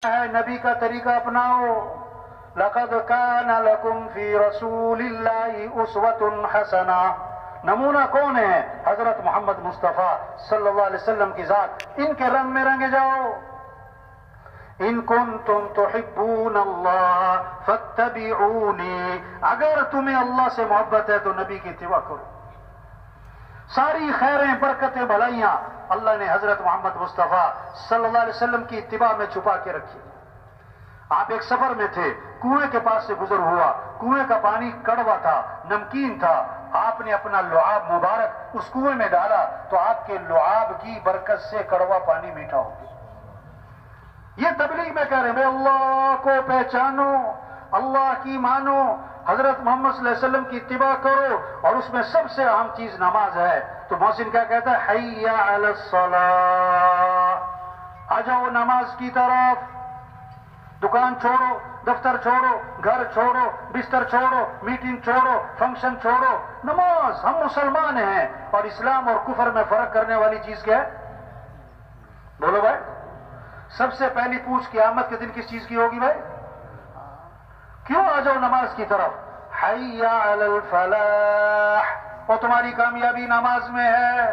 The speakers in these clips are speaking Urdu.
ہے نبی کا طریقہ اپناؤ. لقد کان لکم فی رسول اللہ اسوۃ حسنہ. نمونہ کون ہے؟ حضرت محمد مصطفیٰ صلی اللہ علیہ وسلم کی ذات. ان کے رنگ میں رنگے جاؤ. ان کنتم تحبون اللہ فاتبعونی. اگر تمہیں اللہ سے محبت ہے تو نبی کی اتباع کرو. ساری خیریں برکتیں بھلائیاں اللہ نے حضرت محمد مصطفیٰ صلی اللہ علیہ وسلم کی اتباع میں چھپا کے رکھی. آپ ایک سفر میں تھے, کنویں کے پاس سے گزر ہوا. کنویں کا پانی کڑوا تھا, نمکین تھا. آپ نے اپنا لعاب مبارک اس کنویں میں ڈالا تو آپ کے لعاب کی برکت سے کڑوا پانی میٹھا ہو گیا. یہ تبلیغ میں کہہ رہے ہیں اللہ کو پہچانو, اللہ کی مانو, حضرت محمد صلی اللہ علیہ وسلم کی اتباع کرو, اور اس میں سب سے اہم چیز نماز ہے. تو محسن کیا کہتا ہے؟ حی علی الصلاۃ. آ جاؤ نماز کی طرف. دکان چھوڑو, دفتر چھوڑو, گھر چھوڑو, بستر چھوڑو, میٹنگ چھوڑو, فنکشن چھوڑو, نماز. ہم مسلمان ہیں, اور اسلام اور کفر میں فرق کرنے والی چیز کیا ہے؟ بولو بھائی. سب سے پہلی پوچھ قیامت کے دن کس چیز کی ہوگی بھائی؟ کیوں آ جاؤ نماز کی طرف؟ حی علی الفلاح. اور تمہاری کامیابی نماز میں ہے.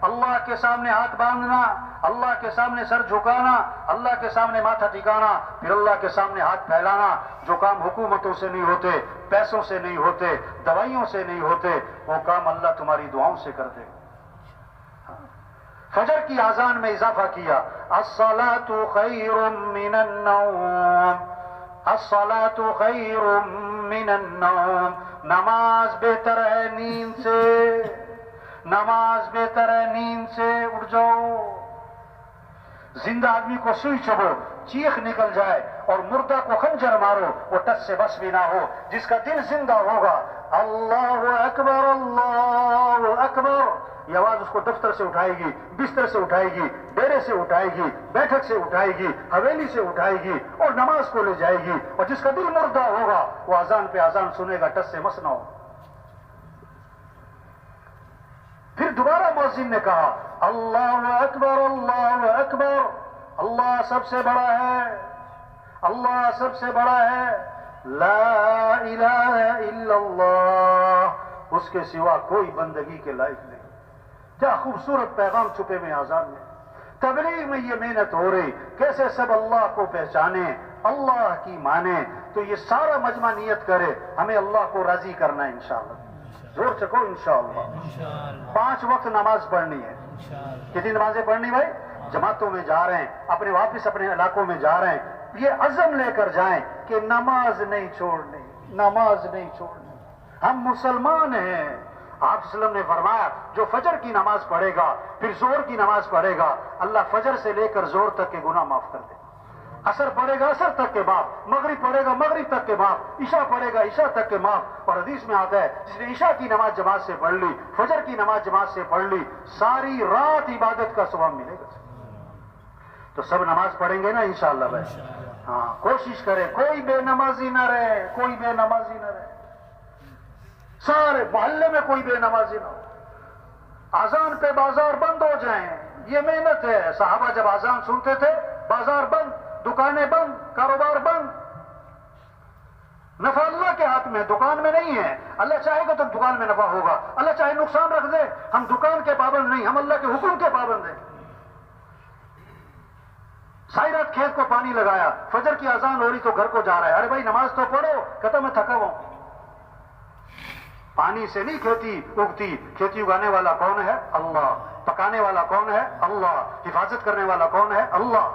اللہ کے سامنے ہاتھ باندھنا, اللہ کے سامنے سر جھکانا, اللہ کے سامنے ماتھا ٹکانا, پھر اللہ کے سامنے ہاتھ پھیلانا. جو کام حکومتوں سے نہیں ہوتے, پیسوں سے نہیں ہوتے, دوائیوں سے نہیں ہوتے, وہ کام اللہ تمہاری دعاؤں سے کر دے. فجر کی اذان میں اضافہ کیا, الصلاۃ خیر من النوم, الصلاۃ خیر من النوم. نماز بہتر ہے نیند سے, نماز بہتر ہے نیند سے. اٹھ جاؤ. زندہ آدمی کو سوئی چبھو, چیخ نکل جائے, اور مردہ کو خنجر مارو, وہ ٹس سے بس بھی نہ ہو. جس کا دل زندہ ہوگا, اللہ اکبر اللہ اکبر, یہ آواز اس کو دفتر سے اٹھائے گی, بستر سے اٹھائے گی, ڈیرے سے اٹھائے گی, بیٹھک سے اٹھائے گی, حویلی سے اٹھائے گی, اور نماز کو لے جائے گی. اور جس کا دل مردہ ہوگا وہ اذان پہ اذان سنے گا, ٹس سے مس نہ ہو. پھر دوبارہ مؤذن نے کہا, اللہ اکبر اللہ اکبر, اللہ سب سے بڑا ہے, اللہ سب سے بڑا ہے, لا الہ الا اللہ, اس کے سوا کوئی بندگی کے لائق نہیں. کیا خوبصورت پیغام چھپے میں اذان میں. تبلیغ میں یہ محنت ہو رہی, کیسے سب اللہ کو پہچانے, اللہ کی مانے. تو یہ سارا مجمع نیت کرے ہمیں اللہ کو راضی کرنا ہے انشاءاللہ. زور چکو انشاءاللہ. 5 وقت نماز پڑھنی ہے. کتنی نمازیں پڑھنی بھائی؟ جماعتوں میں جا رہے ہیں, اپنے واپس اپنے علاقوں میں جا رہے ہیں, یہ عزم لے کر جائیں کہ نماز نہیں چھوڑنی, نماز نہیں چھوڑنی. ہم مسلمان ہیں. آپ صلی اللہ علیہ وسلم نے فرمایا جو فجر کی نماز پڑھے گا, پھر زور کی نماز پڑھے گا, اللہ فجر سے لے کر زور تک کے گناہ معاف کر دے. عصر پڑھے گا عصر تک کے معاف, مغرب پڑھے گا مغرب تک کے معاف, عشاء پڑھے گا عشاء تک کے معاف. اور حدیث میں آتا ہے جس نے عشاء کی نماز جماعت سے پڑھ لی, فجر کی نماز جماعت سے پڑھ لی, ساری رات عبادت کا ثواب ملے گا. تو سب نماز پڑھیں گے نا انشاءاللہ بھائی؟ ہاں, کوشش کریں کوئی بے نمازی نہ رہے, کوئی بے نمازی نہ رہے. سارے محلے میں کوئی بے نمازی نہ ہو. اذان پہ بازار بند ہو جائیں, یہ محنت ہے. صحابہ جب اذان سنتے تھے بازار بند, دکانیں بند, کاروبار بند. نفع اللہ کے ہاتھ میں, دکان میں نہیں ہے. اللہ چاہے گا تو دکان میں نفع ہوگا, اللہ چاہے نقصان رکھ دے. ہم دکان کے پابند نہیں, ہم اللہ کے حکم کے پابند ہیں. ساری رات کھیت کو پانی لگایا, فجر کی اذان ہو رہی تو گھر کو جا رہا ہے, ارے بھائی نماز تو پڑھو. کہتا میں تھکا ہوں. پانی سے نہیں کھیتی اگتی, کھیتی اگانے والا کون ہے؟ اللہ. پکانے والا کون ہے؟ اللہ. حفاظت کرنے والا کون ہے؟ اللہ.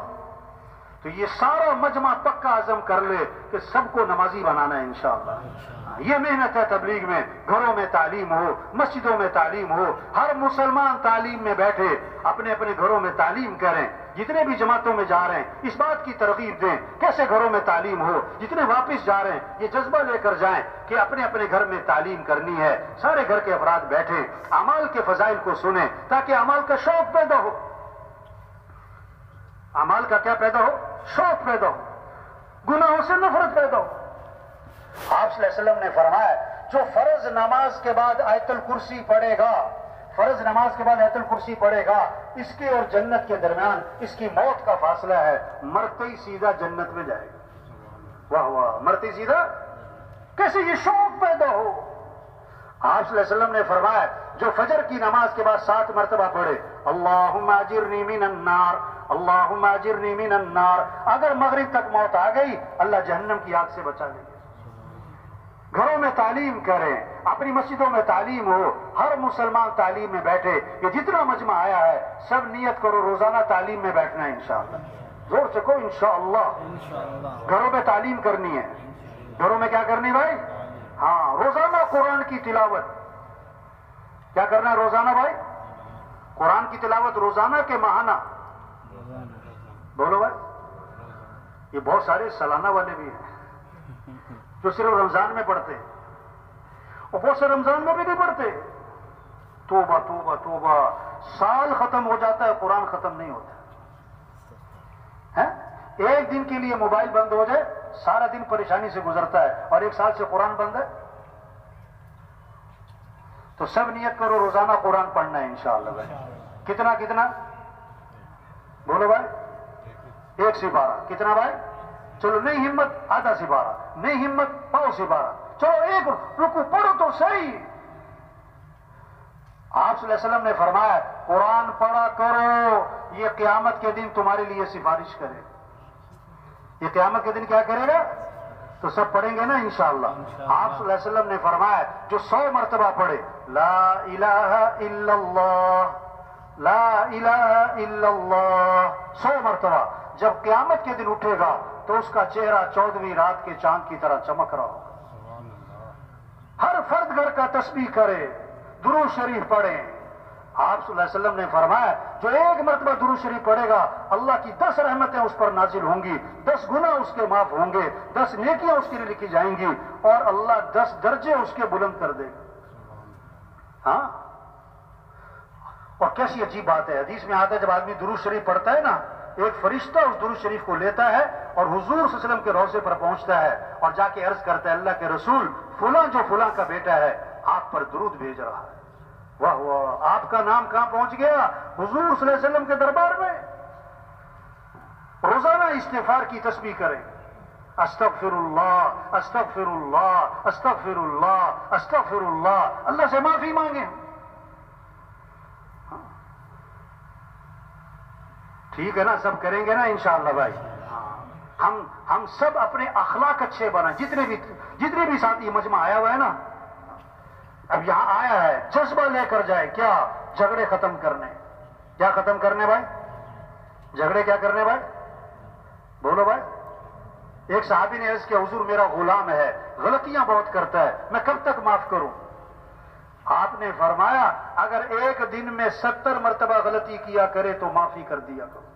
تو یہ سارا مجمع پکا عزم کر لے کہ سب کو نمازی بنانا ہے انشاءاللہ. یہ محنت ہے تبلیغ میں. گھروں میں تعلیم ہو, مسجدوں میں تعلیم ہو, ہر مسلمان تعلیم میں بیٹھے, اپنے اپنے گھروں میں تعلیم کریں. جتنے بھی جماعتوں میں جا رہے ہیں اس بات کی ترغیب دیں کیسے گھروں میں تعلیم ہو. جتنے واپس جا رہے ہیں یہ جذبہ لے کر جائیں کہ اپنے اپنے گھر میں تعلیم کرنی ہے. سارے گھر کے افراد بیٹھیں, اعمال کے فضائل کو سنیں تاکہ اعمال کا شوق پیدا ہو. اعمال کا کیا پیدا ہو؟ شوق پیدا ہو, گناہوں سے نفرت پیدا ہو. آپ صلی اللہ علیہ وسلم نے فرمایا جو فرض نماز کے بعد آیت الکرسی پڑھے گا, فرض نماز کے بعد آیت الکرسی پڑھے گا، اس کے اور جنت کے درمیان اس کی موت کا فاصلہ ہے، مرتے ہی سیدھا جنت میں جائے گا۔ واہ واہ، مرتے ہی سیدھا، کیسے یہ شوق پیدا ہو۔ آپ صلی اللہ علیہ وسلم نے فرمایا جو فجر کی نماز کے بعد 7 مرتبہ پڑھے اللہم اجرنی من النار، اللہم اجرنی من النار، اگر مغرب تک موت آ گئی اللہ جہنم کی آگ سے بچا لے گا۔ گھروں میں تعلیم کریں، اپنی مسجدوں میں تعلیم ہو، ہر مسلمان تعلیم میں بیٹھے۔ یہ جتنا مجمع آیا ہے سب نیت کرو روزانہ تعلیم میں بیٹھنا ہے انشاءاللہ، زور سے کہو انشاءاللہ۔ گھروں میں تعلیم کرنی ہے، گھروں میں کیا کرنی بھائی؟ ہاں، روزانہ قرآن کی تلاوت۔ کیا کرنا ہے روزانہ بھائی؟ قرآن کی تلاوت روزانہ کے ماہانہ؟ بولو بھائی، یہ بہت سارے سالانہ والے بھی ہیں جو صرف رمضان میں پڑھتے ہیں، اور بہت سے رمضان میں بھی نہیں پڑھتے۔ توبہ توبہ توبہ، سال ختم ہو جاتا ہے قرآن ختم نہیں ہوتا ہے۔ ایک دن کے لیے موبائل بند ہو جائے سارا دن پریشانی سے گزرتا ہے، اور 1 سال سے قرآن بند ہے۔ تو سب نیت کرو روزانہ قرآن پڑھنا ہے انشاءاللہ بھائی۔ کتنا کتنا بولو بھائی؟ 1 سپارہ۔ کتنا بھائی؟ چلو نہیں ہمت آدھا سپارہ، نہیں ہمت پاؤ سپارہ، چلو 1 رکو پڑھو تو صحیح۔ آپ صلی اللہ علیہ وسلم نے فرمایا قرآن پڑھا کرو، یہ قیامت کے دن تمہارے لیے سفارش کرے۔ یہ قیامت کے دن کیا کرے گا؟ تو سب پڑھیں گے نا انشاءاللہ۔ آپ صلی اللہ علیہ وسلم نے فرمایا جو 100 مرتبہ پڑھے لا الہ الا اللہ، لا الہ الا اللہ 100 مرتبہ، جب قیامت کے دن اٹھے گا تو اس کا چہرہ 14ویں رات کے چاند کی طرح چمک رہا ہوگا۔ ہر فرد گھر کا تسبیح کرے، درود شریف پڑھیں۔ آپ صلی اللہ علیہ وسلم نے فرمایا جو 1 مرتبہ درود شریف پڑھے گا اللہ کی 10 رحمتیں اس پر نازل ہوں گی، 10 گناہ اس کے معاف ہوں گے، 10 نیکیاں اس کے لیے لکھی جائیں گی، اور اللہ 10 درجے اس کے بلند کر دے گا۔ ہاں، اور کیسی عجیب بات ہے، حدیث میں آتا ہے جب آدمی درود شریف پڑھتا ہے نا، ایک فرشتہ اس درود شریف کو لیتا ہے اور حضور صلی اللہ علیہ وسلم کے روضے پر پہنچتا ہے اور جا کے عرض کرتا ہے اللہ کے رسول فلاں جو فلاں کا بیٹا ہے آپ پر درود بھیج رہا ہے۔ واہ واہ، آپ کا نام کہاں پہنچ گیا؟ حضور صلی اللہ علیہ وسلم کے دربار میں۔ روزانہ استغفار کی تسبیح کریں، استغفر اللہ استغفر اللہ استغفر اللہ استغفر اللہ، اللہ سے معافی مانگیں۔ ٹھیک ہے نا، سب کریں گے نا انشاءاللہ بھائی۔ ہم سب اپنے اخلاق اچھے بنائیں، جتنے بھی ساتھی مجمع آیا ہوا ہے نا، اب یہاں آیا ہے جذبہ لے کر جائے، کیا جھگڑے ختم کرنے۔ کیا ختم کرنے بھائی؟ جھگڑے کیا کرنے بھائی؟ بولو بھائی۔ ایک صحابی نے عرض کیا حضور میرا غلام ہے غلطیاں بہت کرتا ہے، میں کب تک معاف کروں؟ آپ نے فرمایا اگر 1 دن میں 70 مرتبہ غلطی کیا کرے تو معافی کر دیا کرو۔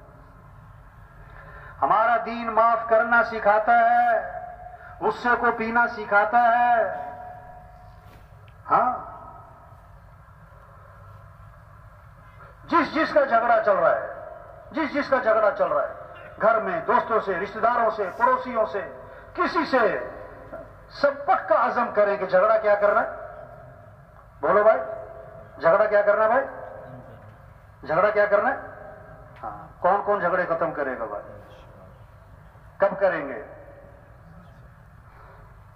ہمارا دین معاف کرنا سکھاتا ہے، غصے کو پینا سکھاتا ہے۔ ہاں، جس کا جھگڑا چل رہا ہے، جس کا جھگڑا چل رہا ہے، گھر میں دوستوں سے، رشتہ داروں سے، پڑوسیوں سے، کسی سے، سب پکا عزم کریں کہ جھگڑا کیا کرنا ہے۔ بولو بھائی، جھگڑا کیا کرنا ہے بھائی؟ جھگڑا کیا کرنا ہے؟ ہاں، کون کون جھگڑے ختم کرے گا بھائی؟ کب کریں گے؟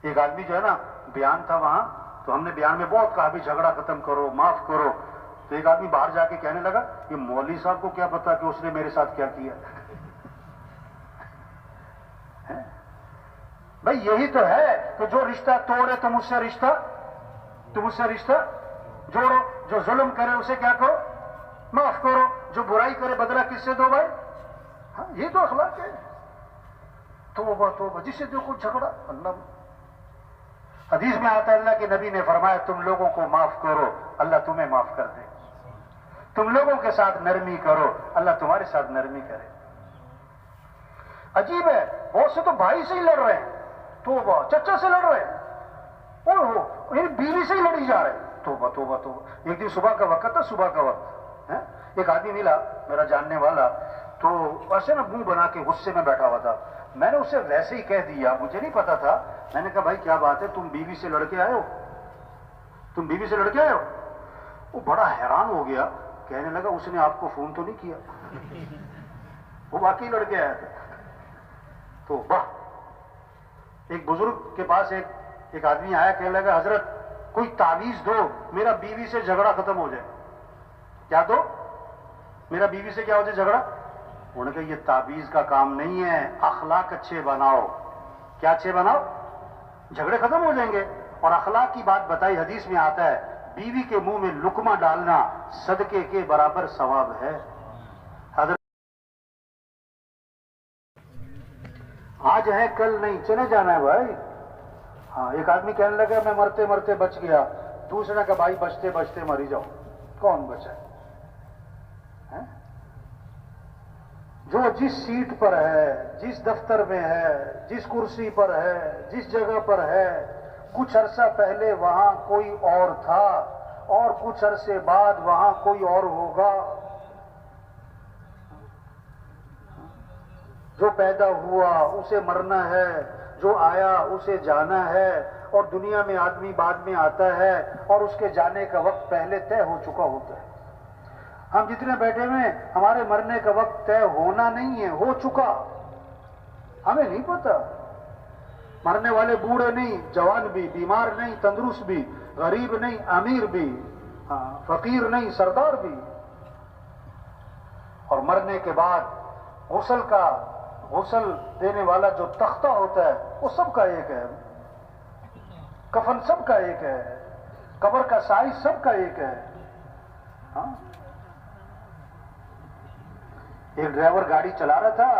ایک آدمی جو ہے نا بیان تھا وہاں، تو ہم نے بیان میں بہت کہا بھی جھگڑا ختم کرو، معاف کرو، تو ایک آدمی باہر جا کے کہنے لگا یہ مولوی صاحب کو کیا پتا کہ اس نے میرے ساتھ کیا کیا۔ بھائی یہی تو ہے کہ جو رشتہ توڑے تم اس سے رشتہ جوڑو، جو ظلم کرے اسے کیا کرو؟ معاف کرو، جو برائی کرے بدلہ کس سے دو بھائی؟ ہاں، یہ تو اخلاق ہے۔ توبہ توبہ، جس سے دیکھو جھگڑا۔ اللہ حدیث میں آتا ہے اللہ کے نبی نے فرمایا تم لوگوں کو معاف کرو اللہ تمہیں معاف کر دے، تم لوگوں کے ساتھ نرمی کرو اللہ تمہارے ساتھ نرمی کرے۔ عجیب ہے، بہت سے تو بھائی سے ہی لڑ رہے ہیں، توبہ، چچا سے لڑ رہے ہیں، بیوی سے ہی لڑی جا رہے ہیں، توبہ توبہ توبہ۔ ایک دن صبح کا وقت تھا، صبح کا وقت، ایک آدمی ملا میرا جاننے والا، تو ایسے نا منہ بنا کے غصے میں بیٹھا ہوا تھا۔ میں نے اسے ویسے ہی کہہ دیا، مجھے نہیں پتا تھا، میں نے کہا بھائی کیا بات ہے، تم بیوی سے لڑ کے آئے ہو؟ تم بیوی سے لڑ کے آئے ہو؟ وہ بڑا حیران ہو گیا، کہنے لگا اس نے آپ کو فون تو نہیں کیا؟ وہ واقعی لڑکے آیا تھا۔ تو واہ، ایک بزرگ کے پاس ایک آدمی آیا، کہنے لگا حضرت کوئی تعویذ دو، میرا بیوی سے جھگڑا ختم ہو جائے۔ کیا دو؟ میرا بیوی سے کیا ہو جائے؟ جھگڑا۔ انہوں نے کہا یہ تعویذ کا کام نہیں ہے، اخلاق اچھے بناؤ۔ کیا اچھے بناؤ؟ جھگڑے ختم ہو جائیں گے۔ اور اخلاق کی بات بتائی، حدیث میں آتا ہے بیوی کے منہ میں لقمہ ڈالنا صدقے کے برابر ثواب ہے۔ حضرت آج ہے کل نہیں، چلے جانا ہے بھائی۔ ہاں، ایک آدمی کہنے لگا میں مرتے مرتے بچ گیا، دوسرے کا بھائی بچتے بچتے مری جاؤ۔ کون بچا ہے؟ جو جس سیٹ پر ہے، جس دفتر میں ہے، جس کرسی پر ہے، جس جگہ پر ہے، کچھ عرصہ پہلے وہاں کوئی اور تھا اور کچھ عرصے بعد وہاں کوئی اور ہوگا۔ جو پیدا ہوا اسے مرنا ہے، جو آیا اسے جانا ہے، اور دنیا میں آدمی بعد میں آتا ہے اور اس کے جانے کا وقت پہلے طے ہو چکا ہوتا ہے۔ ہم جتنے بیٹھے ہوئے ہیں، ہمارے مرنے کا وقت طے ہونا نہیں ہے، ہو چکا، ہمیں نہیں پتا۔ مرنے والے بوڑھے نہیں، جوان بھی، بیمار نہیں، تندرست بھی، غریب نہیں، امیر بھی، فقیر نہیں، سردار بھی۔ اور مرنے کے بعد غسل دینے والا جو تختہ ہوتا ہے وہ سب کا ایک ہے، کفن سب کا ایک ہے، قبر کا سائز سب کا ایک ہے۔ ایک ڈرائیور گاڑی چلا رہا تھا،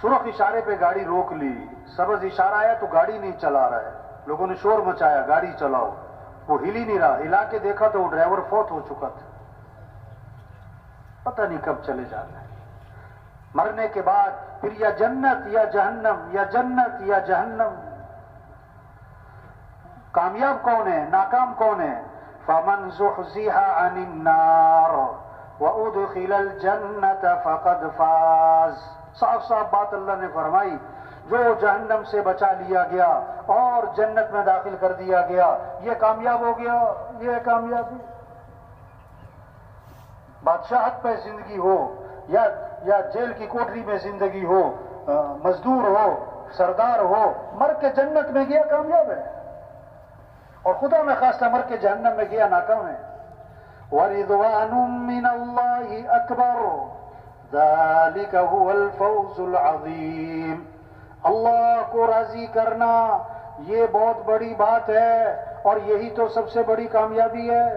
سرخ اشارے پہ گاڑی روک لی، سبز اشارہ آیا تو گاڑی نہیں چلا رہا ہے، لوگوں نے شور مچایا گاڑی چلاؤ، وہ ہل ہی نہیں رہا، ہلا کے دیکھا تو وہ ڈرائیور فوت ہو چکا تھا۔ پتہ نہیں کب چلے جانا ہے۔ مرنے کے بعد پھر یا جنت یا جہنم، یا جنت یا جہنم۔ کامیاب کون ہے؟ ناکام کون ہے؟ فمن زحزح عن النار وادخل الجنت فقد فاز۔ صاف صاف بات اللہ نے فرمائی، جو جہنم سے بچا لیا گیا اور جنت میں داخل کر دیا گیا، یہ کامیاب ہو گیا۔ یہ کامیابی بادشاہت پہ زندگی ہو یا جیل کی کوٹری میں زندگی ہو، مزدور ہو، سردار ہو، مر کے جنت میں گیا کامیاب ہے، اور خدا میں خاصہ مر کے جہنم میں گیا ناکام ہے۔ وَرِضْوَانٌ مِّنَ اللَّهِ أَكْبَرُ ذَلِكَ هُوَ الْفَوْزُ الْعَظِيمُ۔ اللہ کو راضی کرنا یہ بہت بڑی بات ہے، اور یہی تو سب سے بڑی کامیابی ہے۔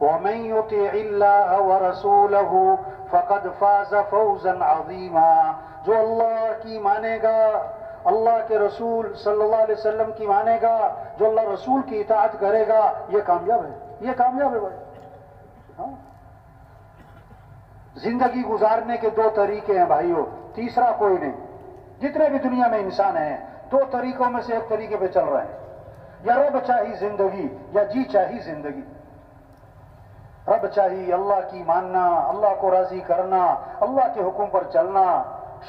وَمَن يُطِعِ اللَّهَ وَرَسُولَهُ فَقَدْ فَازَ فَوْزًا عَظِيمًا۔ جو اللہ کی مانے گا، اللہ کے رسول صلی اللہ علیہ وسلم کی مانے گا، جو اللہ رسول کی اطاعت کرے گا، یہ کامیاب ہے، یہ کامیاب ہے بھائی۔ زندگی گزارنے کے دو طریقے ہیں بھائیو، تیسرا کوئی نہیں۔ جتنے بھی دنیا میں انسان ہیں، دو طریقوں میں سے ایک طریقے پہ چل رہے ہیں، یا رب چاہی زندگی یا جی چاہی زندگی۔ رب چاہی اللہ کی ماننا، اللہ کو راضی کرنا، اللہ کے حکم پر چلنا،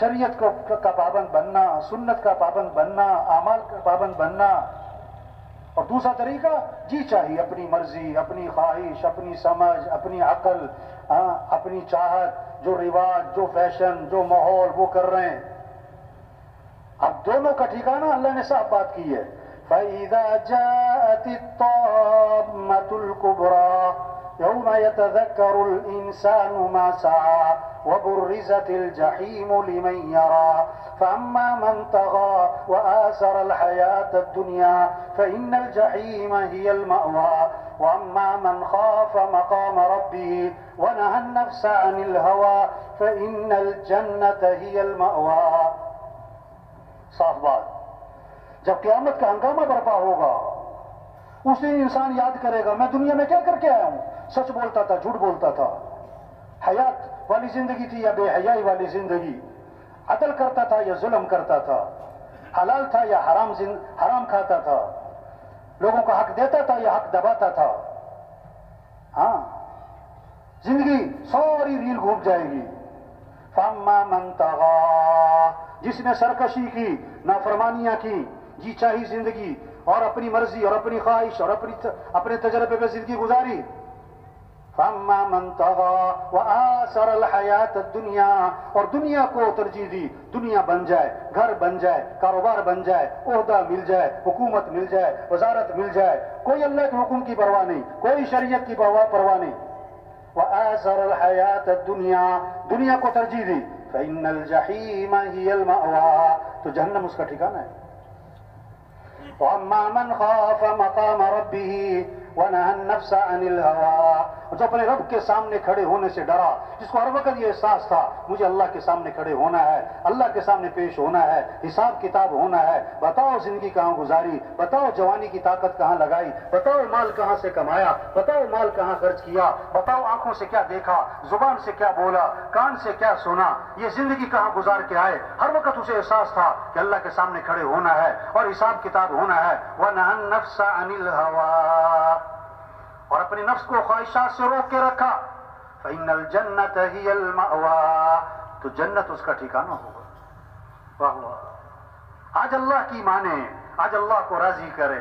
شریعت کا پابند بننا، سنت کا پابند بننا، اعمال کا پابند بننا۔ اور دوسرا طریقہ جی چاہی، اپنی مرضی، اپنی خواہش، اپنی سمجھ، اپنی عقل، اپنی چاہت، جو رواج، جو فیشن، جو ماحول وہ کر رہے ہیں۔ اب دونوں کا ٹھکانہ اللہ نے صاف بات کی ہے، فَإِذَا جَاءَتِ الطَّامَّةُ الْكُبْرَى يَوْمَ يَتَذَكَّرُ الْإِنسَانُ مَا سَعَى وَبُرِّزَتِ الْجَحِيمُ لِمَنْ يَرَى فَأَمَّا مَنْ طَغَى وَآثَرَ الْحَيَاةَ الدُّنْيَا فَإِنَّ الْجَحِيمَ هِيَ الْمَأْوَى وَأَمَّا مَنْ خَافَ مَقَامَ رَبِّهِ وَنَهَى النَّفْسَ عَنِ الْهَوَى فَإِنَّ الْجَنَّةَ هِيَ الْمَأْوَى۔ صاف بات، جب قیامت کا ہنگامہ برپا ہوگا، اس دن انسان یاد کرے گا میں دنیا میں کیا کر کے آیا ہوں، سچ بولتا تھا، جھوٹ بولتا تھا، حیات والی زندگی تھی یا بے حیائی والی زندگی، عدل کرتا تھا یا ظلم کرتا تھا، حلال تھا یا حرام کھاتا تھا، لوگوں کا حق دیتا تھا یا حق دباتا تھا۔ ہاں، زندگی ساری ریل گھوم جائے گی۔ فَأَمَّا مَنْ طَغَى، جس نے سرکشی کی، نافرمانیاں کی، جی چاہی زندگی، اور اپنی مرضی اور اپنی خواہش اور اپنے تجربے پہ زندگی گزاری. فَأَمَّا مَنْ طَغَىٰ وَآثَرَ الْحَيَاةَ الدُّنْيَا، اور دنیا کو ترجیح دی. دنیا بن جائے، گھر بن جائے، کاروبار بن جائے، عہدہ مل جائے، حکومت مل جائے، وزارت مل جائے، کوئی اللہ کے حکم کی پرواہ نہیں، کوئی شریعت کی پرواہ نہیں. وَآثَرَ الْحَيَاةَ الدُّنْيَا، دنیا کو ترجیح دی. فَإِنَّ الْجَحِيمَ هِيَ الْمَأْوَىٰ، تو جہنم اس کا ٹھکانہ ہے. وَأَمَّا مَنْ خَافَ مَقَامَ رَبِّهِ وَنَهَى النَّفْسَ عَنِ الْهَوَىٰ، جو اپنے رب کے سامنے کھڑے ہونے سے ڈرا، جس کو ہر وقت یہ احساس تھا مجھے اللہ کے سامنے کھڑے ہونا ہے، اللہ کے سامنے پیش ہونا ہے، حساب کتاب ہونا ہے. بتاؤ زندگی کہاں گزاری، بتاؤ جوانی کی طاقت کہاں لگائی، بتاؤ مال کہاں سے کمایا، بتاؤ مال کہاں خرچ کیا، بتاؤ آنکھوں سے کیا دیکھا، زبان سے کیا بولا، کان سے کیا سنا، یہ زندگی کہاں گزار کے آئے. ہر وقت اسے احساس تھا کہ اللہ کے سامنے کھڑے ہونا ہے اور حساب کتاب ہونا ہے. وَنَهَى النَّفْسَ عَنِ الْهَوَىٰ، اور اپنی نفس کو خواہشات سے روک کے رکھا. فَإِنَّ الْجَنَّةَ هِيَ الْمَأْوَىٰ، تو جنت اس کا ٹھکانہ ہوگا. واہ واہ، آج اللہ کی مانیں، آج اللہ کو راضی کریں.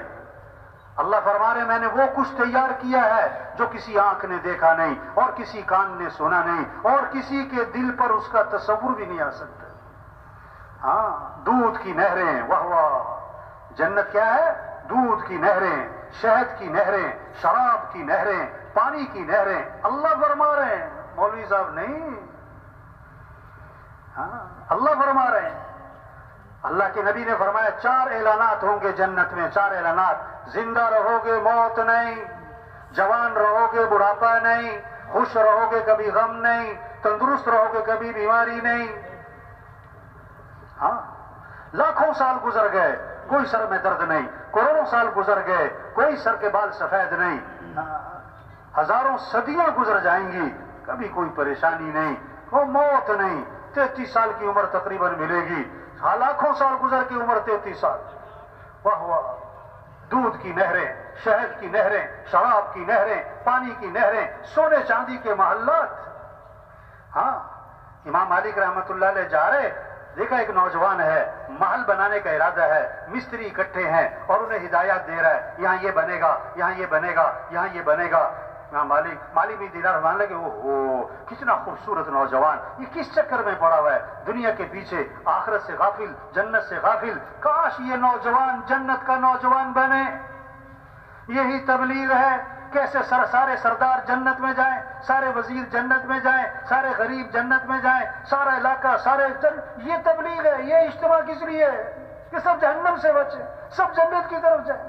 اللہ فرما رہے میں نے وہ کچھ تیار کیا ہے جو کسی آنکھ نے دیکھا نہیں اور کسی کان نے سنا نہیں اور کسی کے دل پر اس کا تصور بھی نہیں آ سکتا. ہاں، دودھ کی نہریں، واہ واہ. جنت کیا ہے؟ دودھ کی نہریں، شہد کی نہریں، شراب کی نہریں، پانی کی نہریں. اللہ فرما رہے ہیں، مولوی صاحب نہیں. ہاں، اللہ فرما رہے ہیں. اللہ کے نبی نے فرمایا 4 اعلانات ہوں گے جنت میں، 4 اعلانات. زندہ رہو گے موت نہیں، جوان رہو گے بڑھاپا نہیں، خوش رہو گے کبھی غم نہیں، تندرست رہو گے کبھی بیماری نہیں. ہاں، لاکھوں سال گزر گئے کوئی سر میں درد نہیں، کروڑوں سال گزر گئے کوئی سر کے بال سفید نہیں، ہزاروں صدیاں گزر جائیں گی کبھی کوئی پریشانی نہیں، وہ موت نہیں. 33 سال کی عمر تقریباً ملے گی، لاکھوں سال گزر کی عمر 33 سال. واہ واہ. دودھ کی نہریں، شہد کی نہریں، شراب کی نہریں، پانی کی نہریں، سونے چاندی کے محلات. ہاں، امام مالک رحمت اللہ علیہ جا رہے، دیکھا ایک نوجوان ہے، محل بنانے کا ارادہ ہے، مستری اکٹھے ہیں اور انہیں ہدایات دے رہا ہے، یہاں یہ بنے گا، یہاں یہ بنے گا، یہاں یہ بنے گا. مالک بھی دینار مان لگے، اوہ کتنا خوبصورت نوجوان، یہ کس چکر میں پڑا ہوا ہے، دنیا کے پیچھے، آخرت سے غافل، جنت سے غافل. کاش یہ نوجوان جنت کا نوجوان بنے. یہی تبلیغ ہے. کیسے سارے سردار جنت میں جائیں، سارے وزیر جنت میں جائیں، سارے غریب جنت میں جائیں، سارا علاقہ یہ تبلیغ ہے. یہ اجتماع کس لیے ہے کہ سب جہنم سے بچیں، سب جنت کی طرف جائیں.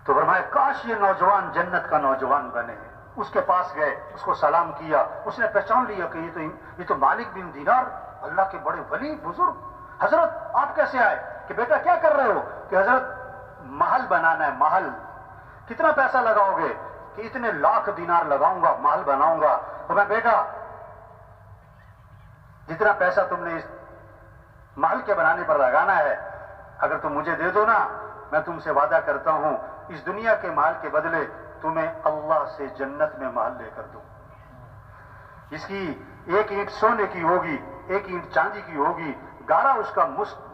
تو فرمایا کاش یہ نوجوان جنت کا نوجوان بنے. اس کے پاس گئے، اس کو سلام کیا، اس نے پہچان لیا کہ یہ تو مالک بن دینار، اللہ کے بڑے ولی بزرگ. حضرت آپ کیسے آئے؟ کہ بیٹا کیا کر رہے ہو؟ کہ حضرت محل بنانا ہے. محل کتنا پیسہ لگاؤ گے؟ کہ اتنے لاکھ دینار لگاؤں گا، محل بناؤں گا. تو میں بیٹا جتنا پیسہ تم نے اس محل کے بنانے پر لگانا ہے اگر تم مجھے دے دو نا، میں تم سے وعدہ کرتا ہوں اس دنیا کے محل کے بدلے تمہیں اللہ سے جنت میں محل لے کر دوں. اس کی ایک اینٹ سونے کی ہوگی، ایک اینٹ چاندی کی ہوگی، گارا اس کا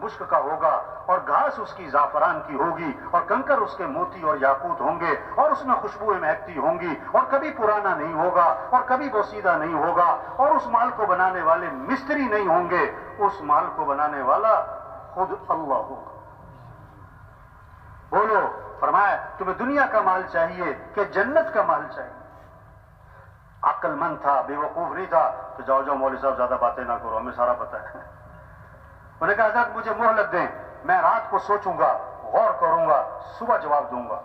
مشک کا ہوگا اور گھاس اس کی زعفران کی ہوگی اور کنکر اس کے موتی اور یاقوت ہوں گے اور اس میں خوشبوئیں مہکتی ہوں گی اور کبھی پرانا نہیں ہوگا اور کبھی بوسیدہ نہیں ہوگا اور اس مال کو بنانے والے مستری نہیں ہوں گے، اس مال کو بنانے والا خود اللہ ہوگا. بولو. فرمایا تمہیں دنیا کا مال چاہیے کہ جنت کا مال چاہیے؟ عقل مند تھا، بے وقوف نہیں تھا. تو جاؤ مولوی صاحب زیادہ باتیں نہ کرو، ہمیں سارا پتہ ہے. انہوں نے کہا حضرت مجھے مہلت دیں، میں رات کو سوچوں گا، غور کروں گا، صبح جواب دوں گا.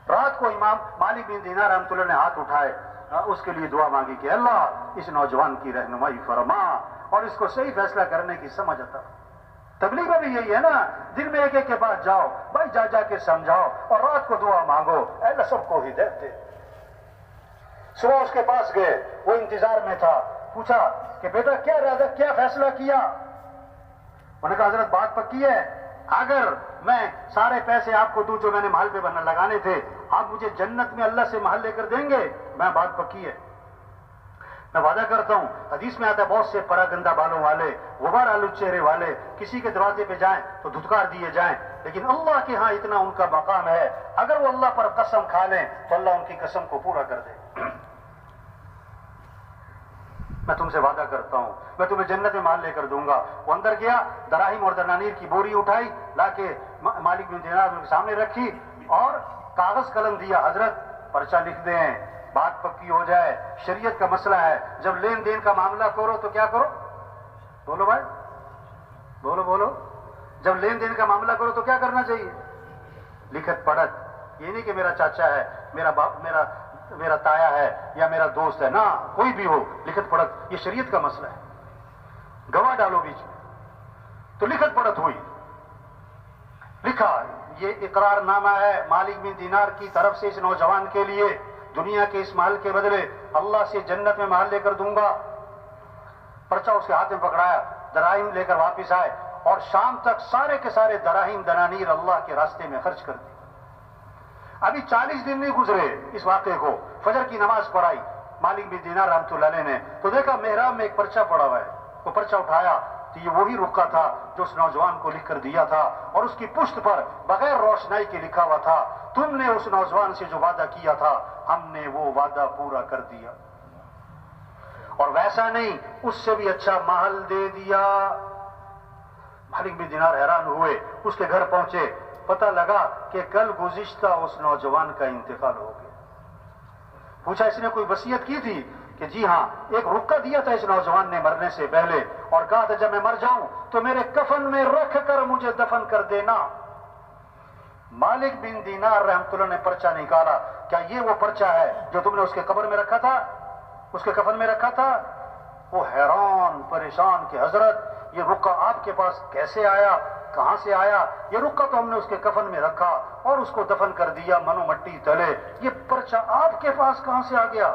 رات کو امام مالک بن دینار رحمۃ اللہ نے ہاتھ اٹھائے، اس کے لیے دعا مانگی کہ اللہ اس نوجوان کی رہنمائی فرما اور اس کو صحیح فیصلہ کرنے کی سمجھ عطا. تبلیغ میں بھی یہی ہے نا، دن میں ایک کے بعد جاؤ بھائی، جا کے سمجھاؤ اور رات کو دعا مانگو اے اللہ سب کو ہدایت دے. صبح اس کے پاس گئے، وہ انتظار میں تھا. پوچھا کہ بیٹا کیا ارادہ، کیا فیصلہ کیا؟ انہوں نے کہا حضرت بات پکی ہے، اگر میں سارے پیسے آپ کو دوں جو میں نے محل پہ لگانے تھے، آپ مجھے جنت میں اللہ سے محل لے کر دیں گے؟ میں بات پکی ہے. میں وعدہ کرتا ہوں، حدیث میں آتا ہے بہت سے پراگندہ بالوں والے، غبار آلود چہرے والے کسی کے دروازے پہ جائیں تو دھتکار دیے جائیں، لیکن اللہ کے ہاں اتنا ان کا مقام ہے، اگر وہ اللہ پر قسم کھا لیں تو اللہ ان کی قسم کو پورا کر دے۔ میں تم سے وعدہ کرتا ہوں میں تمہیں جنت میں مال لے کر دوں گا۔ وہ اندر گیا، دراہیم اور دنانیر کی بوری اٹھائی، لا کے مالک بن دینار کے سامنے رکھی اور کاغذ قلم دیا، حضرت پرچہ لکھ دیں، بات پکی ہو جائے، شریعت کا مسئلہ ہے، جب لین دین کا معاملہ کرو تو کیا کرو؟ بولو بھائی، بولو بولو، جب لین دین کا معاملہ کرو تو کیا کرنا چاہیے؟ لکھت پڑھت، یہ نہیں کہ میرا چاچا ہے، میرا باپ، میرا تایا ہے یا میرا دوست ہے، نہ کوئی بھی ہو، لکھت پڑھت، یہ شریعت کا مسئلہ ہے، گواہ ڈالو بیچ میں۔ تو لکھت پڑھت ہوئی، لکھا، یہ اقرار نامہ ہے مالک بن دینار کی طرف سے اس نوجوان کے لیے، دنیا کے اس مال کے بدلے اللہ سے جنت میں مال لے کر دوں گا۔ پرچہ اس کے ہاتھ میں پکڑایا، دراہیم لے کر واپس آئے اور شام تک سارے کے سارے دراہیم دنانیر اللہ کے راستے میں خرچ کر دی۔ ابھی 40 دن نہیں گزرے اس واقعے کو، فجر کی نماز پڑھائی مالک بن دینار رحمۃ اللہ علیہ نے، تو دیکھا محراب میں ایک پرچہ پڑا ہوا ہے، وہ پرچہ اٹھایا تو یہ وہی رکا تھا جو اس نوجوان کو لکھ کر دیا تھا، اور اس کی پشت پر بغیر روشنائی کے لکھا ہوا تھا، تم نے اس نوجوان سے جو وعدہ کیا تھا ہم نے وہ وعدہ پورا کر دیا، اور ویسا نہیں اس سے بھی اچھا محل دے دیا۔ مالک بن دینار حیران ہوئے، اس کے گھر پہنچے، پتہ لگا کہ کل گزشتہ اس نوجوان کا انتقال ہو گیا۔ پوچھا اس نے کوئی وصیت کی تھی؟ کہ جی ہاں، ایک رکا دیا تھا اس نوجوان نے مرنے سے پہلے، اور کہا تھا جب میں مر جاؤں تو میرے کفن میں رکھ کر مجھے دفن کر دینا۔ مالک بن دینار رحمۃ اللہ نے پرچہ نکالا، کیا یہ وہ پرچہ ہے جو تم نے اس کے قبر میں رکھا تھا، اس کے کفن میں رکھا تھا؟ وہ حیران پریشان کہ حضرت یہ رکا آپ کے پاس کیسے آیا، کہاں سے آیا؟ یہ رکا تو ہم نے اس کے کفن میں رکھا اور اس کو دفن کر دیا منو مٹی تلے، یہ پرچہ آپ کے پاس کہاں سے آ گیا؟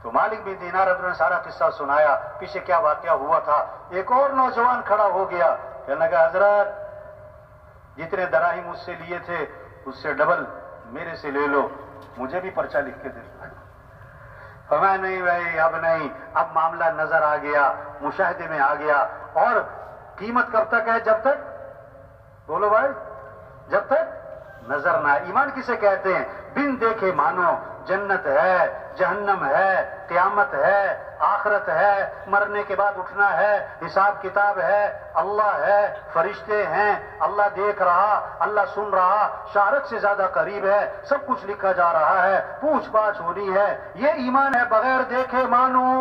تو مالک بن دینار نے سارا قصہ سنایا، پیچھے کیا واقعہ ہوا تھا۔ ایک اور نوجوان کھڑا ہو گیا، کہنے لگا حضرت جتنے دراہیم مجھ سے لیے تھے اس سے ڈبل میرے سے لے لو، مجھے بھی پرچہ لکھ کے دے دو۔ فرمایا نہیں بھائی، اب نہیں، اب معاملہ نظر آ گیا، مشاہدے میں آ گیا، اور قیمت کب تک ہے؟ جب تک، بولو بھائی، جب تک نظر نہ آئے۔ ایمان کسے کہتے ہیں؟ بن دیکھے مانو، جنت ہے، جہنم ہے، قیامت ہے، آخرت ہے، مرنے کے بعد اٹھنا ہے، حساب کتاب ہے، اللہ ہے، فرشتے ہیں، اللہ دیکھ رہا، اللہ سن رہا، شارک سے زیادہ قریب ہے، سب کچھ لکھا جا رہا ہے، پوچھ پاچھ ہونی ہے، یہ ایمان ہے بغیر دیکھے مانو۔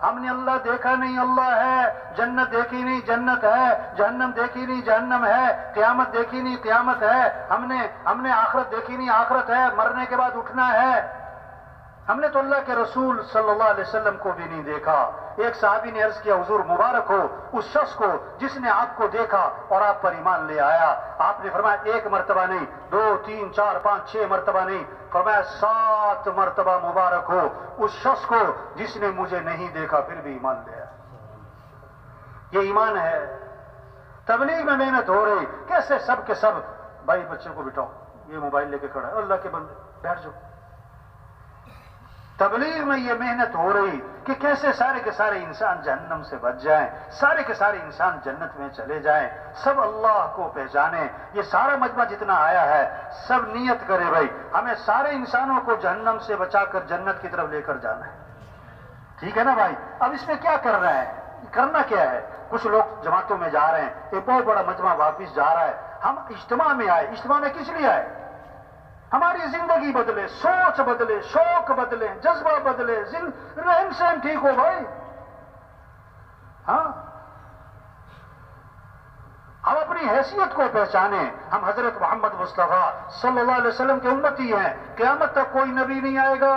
ہم نے اللہ دیکھا نہیں، اللہ ہے، جنت دیکھی نہیں، جنت ہے، جہنم دیکھی نہیں، جہنم ہے، قیامت دیکھی نہیں، قیامت ہے، ہم نے آخرت دیکھی نہیں، آخرت ہے، مرنے کے بعد اٹھنا ہے۔ ہم نے تو اللہ کے رسول صلی اللہ علیہ وسلم کو بھی نہیں دیکھا۔ ایک صحابی نے عرض کیا حضور مبارک ہو اس شخص کو جس نے آپ کو دیکھا اور آپ پر ایمان لے آیا۔ آپ نے فرمایا ایک مرتبہ نہیں، 2 3 4 5 6 مرتبہ نہیں، فرمایا 7 مرتبہ مبارک ہو اس شخص کو جس نے مجھے نہیں دیکھا پھر بھی ایمان لے آیا۔ یہ ایمان ہے۔ تبلیغ میں محنت ہو رہی، کیسے سب کے سب بھائی بچے کو بٹھاؤ، یہ موبائل لے کے کھڑا ہے، اللہ کے بندے بیٹھ جاؤ۔ تبلیغ میں یہ محنت ہو رہی کہ کیسے سارے کے سارے انسان جہنم سے بچ جائیں، سارے کے سارے انسان جنت میں چلے جائیں، سب اللہ کو پہچانیں۔ یہ سارا مجمع جتنا آیا ہے سب نیت کرے بھائی ہمیں سارے انسانوں کو جہنم سے بچا کر جنت کی طرف لے کر جانا ہے، ٹھیک ہے نا بھائی؟ اب اس میں کیا کر رہے ہیں؟ کرنا کیا ہے؟ کچھ لوگ جماعتوں میں جا رہے ہیں، ایک بہت بڑا مجمع واپس جا رہا ہے، ہم اجتماع میں آئے، اجتماع میں کس لیے آئے؟ ہماری زندگی بدلے، سوچ بدلے، شوق بدلے، جذبہ بدلے، رہن سہن ٹھیک ہو بھائی۔ ہاں، ہم اپنی حیثیت کو پہچانیں، ہم حضرت محمد مصطفیٰ صلی اللہ علیہ وسلم کے امتی ہیں، قیامت تک کوئی نبی نہیں آئے گا۔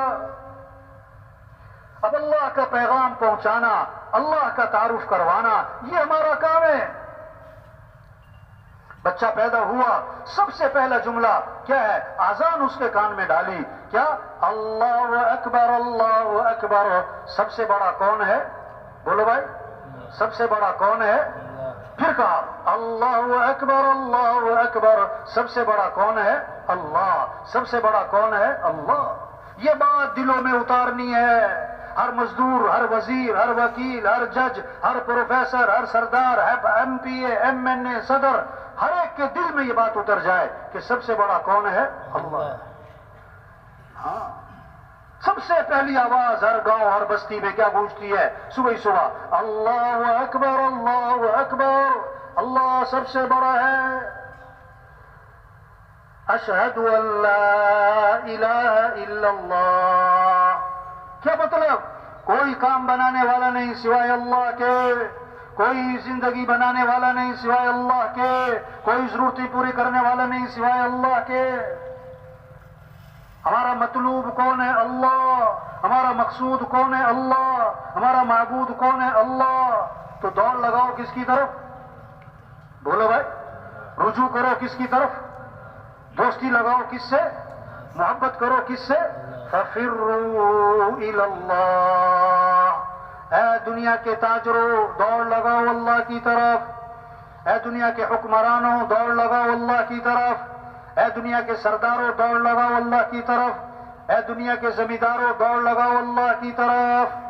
اب اللہ کا پیغام پہنچانا، اللہ کا تعارف کروانا، یہ ہمارا کام ہے۔ بچہ پیدا ہوا، سب سے پہلا جملہ کیا ہے؟ اذان اس کے کان میں ڈالی، کیا؟ اللہ اکبر، اللہ اکبر۔ سب سے بڑا کون ہے؟ بولو بھائی، سب سے بڑا کون ہے؟ پھر کہا اللہ اکبر، اللہ اکبر۔ سب سے بڑا کون ہے؟ اللہ۔ سب سے بڑا کون ہے؟ اللہ۔ یہ بات دلوں میں اتارنی ہے۔ ہر مزدور، ہر وزیر، ہر وکیل، ہر جج، ہر پروفیسر، ہر سردار، ایم پی اے، ایم این اے، صدر، ہر ایک کے دل میں یہ بات اتر جائے کہ سب سے بڑا کون ہے؟ اللہ۔ ہاں، سب سے پہلی آواز ہر گاؤں ہر بستی میں کیا گونجتی ہے صبح ہی صبح؟ اللہ اکبر، اللہ اکبر، اللہ سب سے بڑا ہے۔ اشہد ان لا الہ الا اللہ۔ کیا مطلب؟ کوئی کام بنانے والا نہیں سوائے اللہ کے، کوئی زندگی بنانے والا نہیں سوائے اللہ کے، کوئی ضرورتیں پوری کرنے والا نہیں سوائے اللہ کے۔ ہمارا مطلوب کون ہے؟ اللہ۔ ہمارا مقصود کون ہے؟ اللہ۔ ہمارا معبود کون ہے؟ اللہ۔ تو دوڑ لگاؤ کس کی طرف؟ بولو بھائی، رجوع کرو کس کی طرف؟ دوستی لگاؤ کس سے؟ محبت کرو کس سے؟ فَفِرُّوا إِلَى اللَّهِ۔ اے دنیا کے تاجروں، دوڑ لگاؤ اللہ کی طرف۔ اے دنیا کے حکمرانوں، دوڑ لگاؤ اللہ کی طرف۔ اے دنیا کے سرداروں، دوڑ لگاؤ اللہ کی طرف۔ اے دنیا کے زمینداروں، دوڑ لگاؤ اللہ کی طرف۔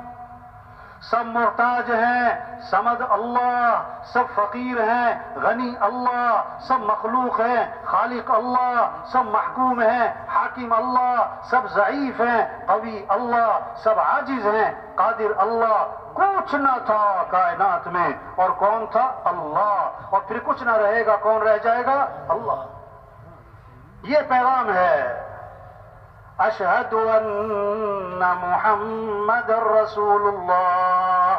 سب محتاج ہیں، صمد اللہ، سب فقیر ہیں، غنی اللہ، سب مخلوق ہیں، خالق اللہ، سب محکوم ہیں، حاکم اللہ، سب ضعیف ہیں، قوی اللہ، سب عاجز ہیں، قادر اللہ۔ کچھ نہ تھا کائنات میں، اور کون تھا؟ اللہ۔ اور پھر کچھ نہ رہے گا، کون رہ جائے گا؟ اللہ۔ یہ پیغام ہے۔ اشہد ان محمد رسول اللہ۔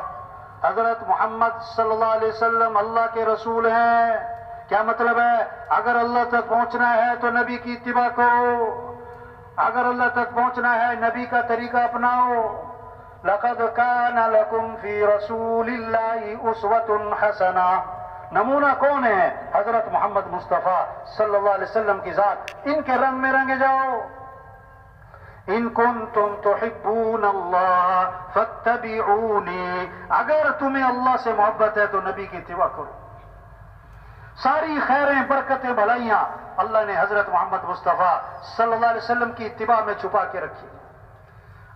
حضرت محمد صلی اللہ علیہ وسلم اللہ کے رسول ہیں۔ کیا مطلب ہے؟ اگر اللہ تک پہنچنا ہے تو نبی کی اتباع کرو، اگر اللہ تک پہنچنا ہے نبی کا طریقہ اپناؤ۔ لقد کان لکم فی رسول اللہ اسوۃ حسنہ۔ نمونہ کون ہے؟ حضرت محمد مصطفیٰ صلی اللہ علیہ وسلم کی ذات۔ ان کے رنگ میں رنگے جاؤ۔ ان کنتم تحبون اللہ فاتبعونی۔ اگر تمہیں اللہ سے محبت ہے تو نبی کی اتباع کرو۔ ساری خیریں، برکتیں، بھلائیاں اللہ نے حضرت محمد مصطفیٰ صلی اللہ علیہ وسلم کی اتباع میں چھپا کے رکھی۔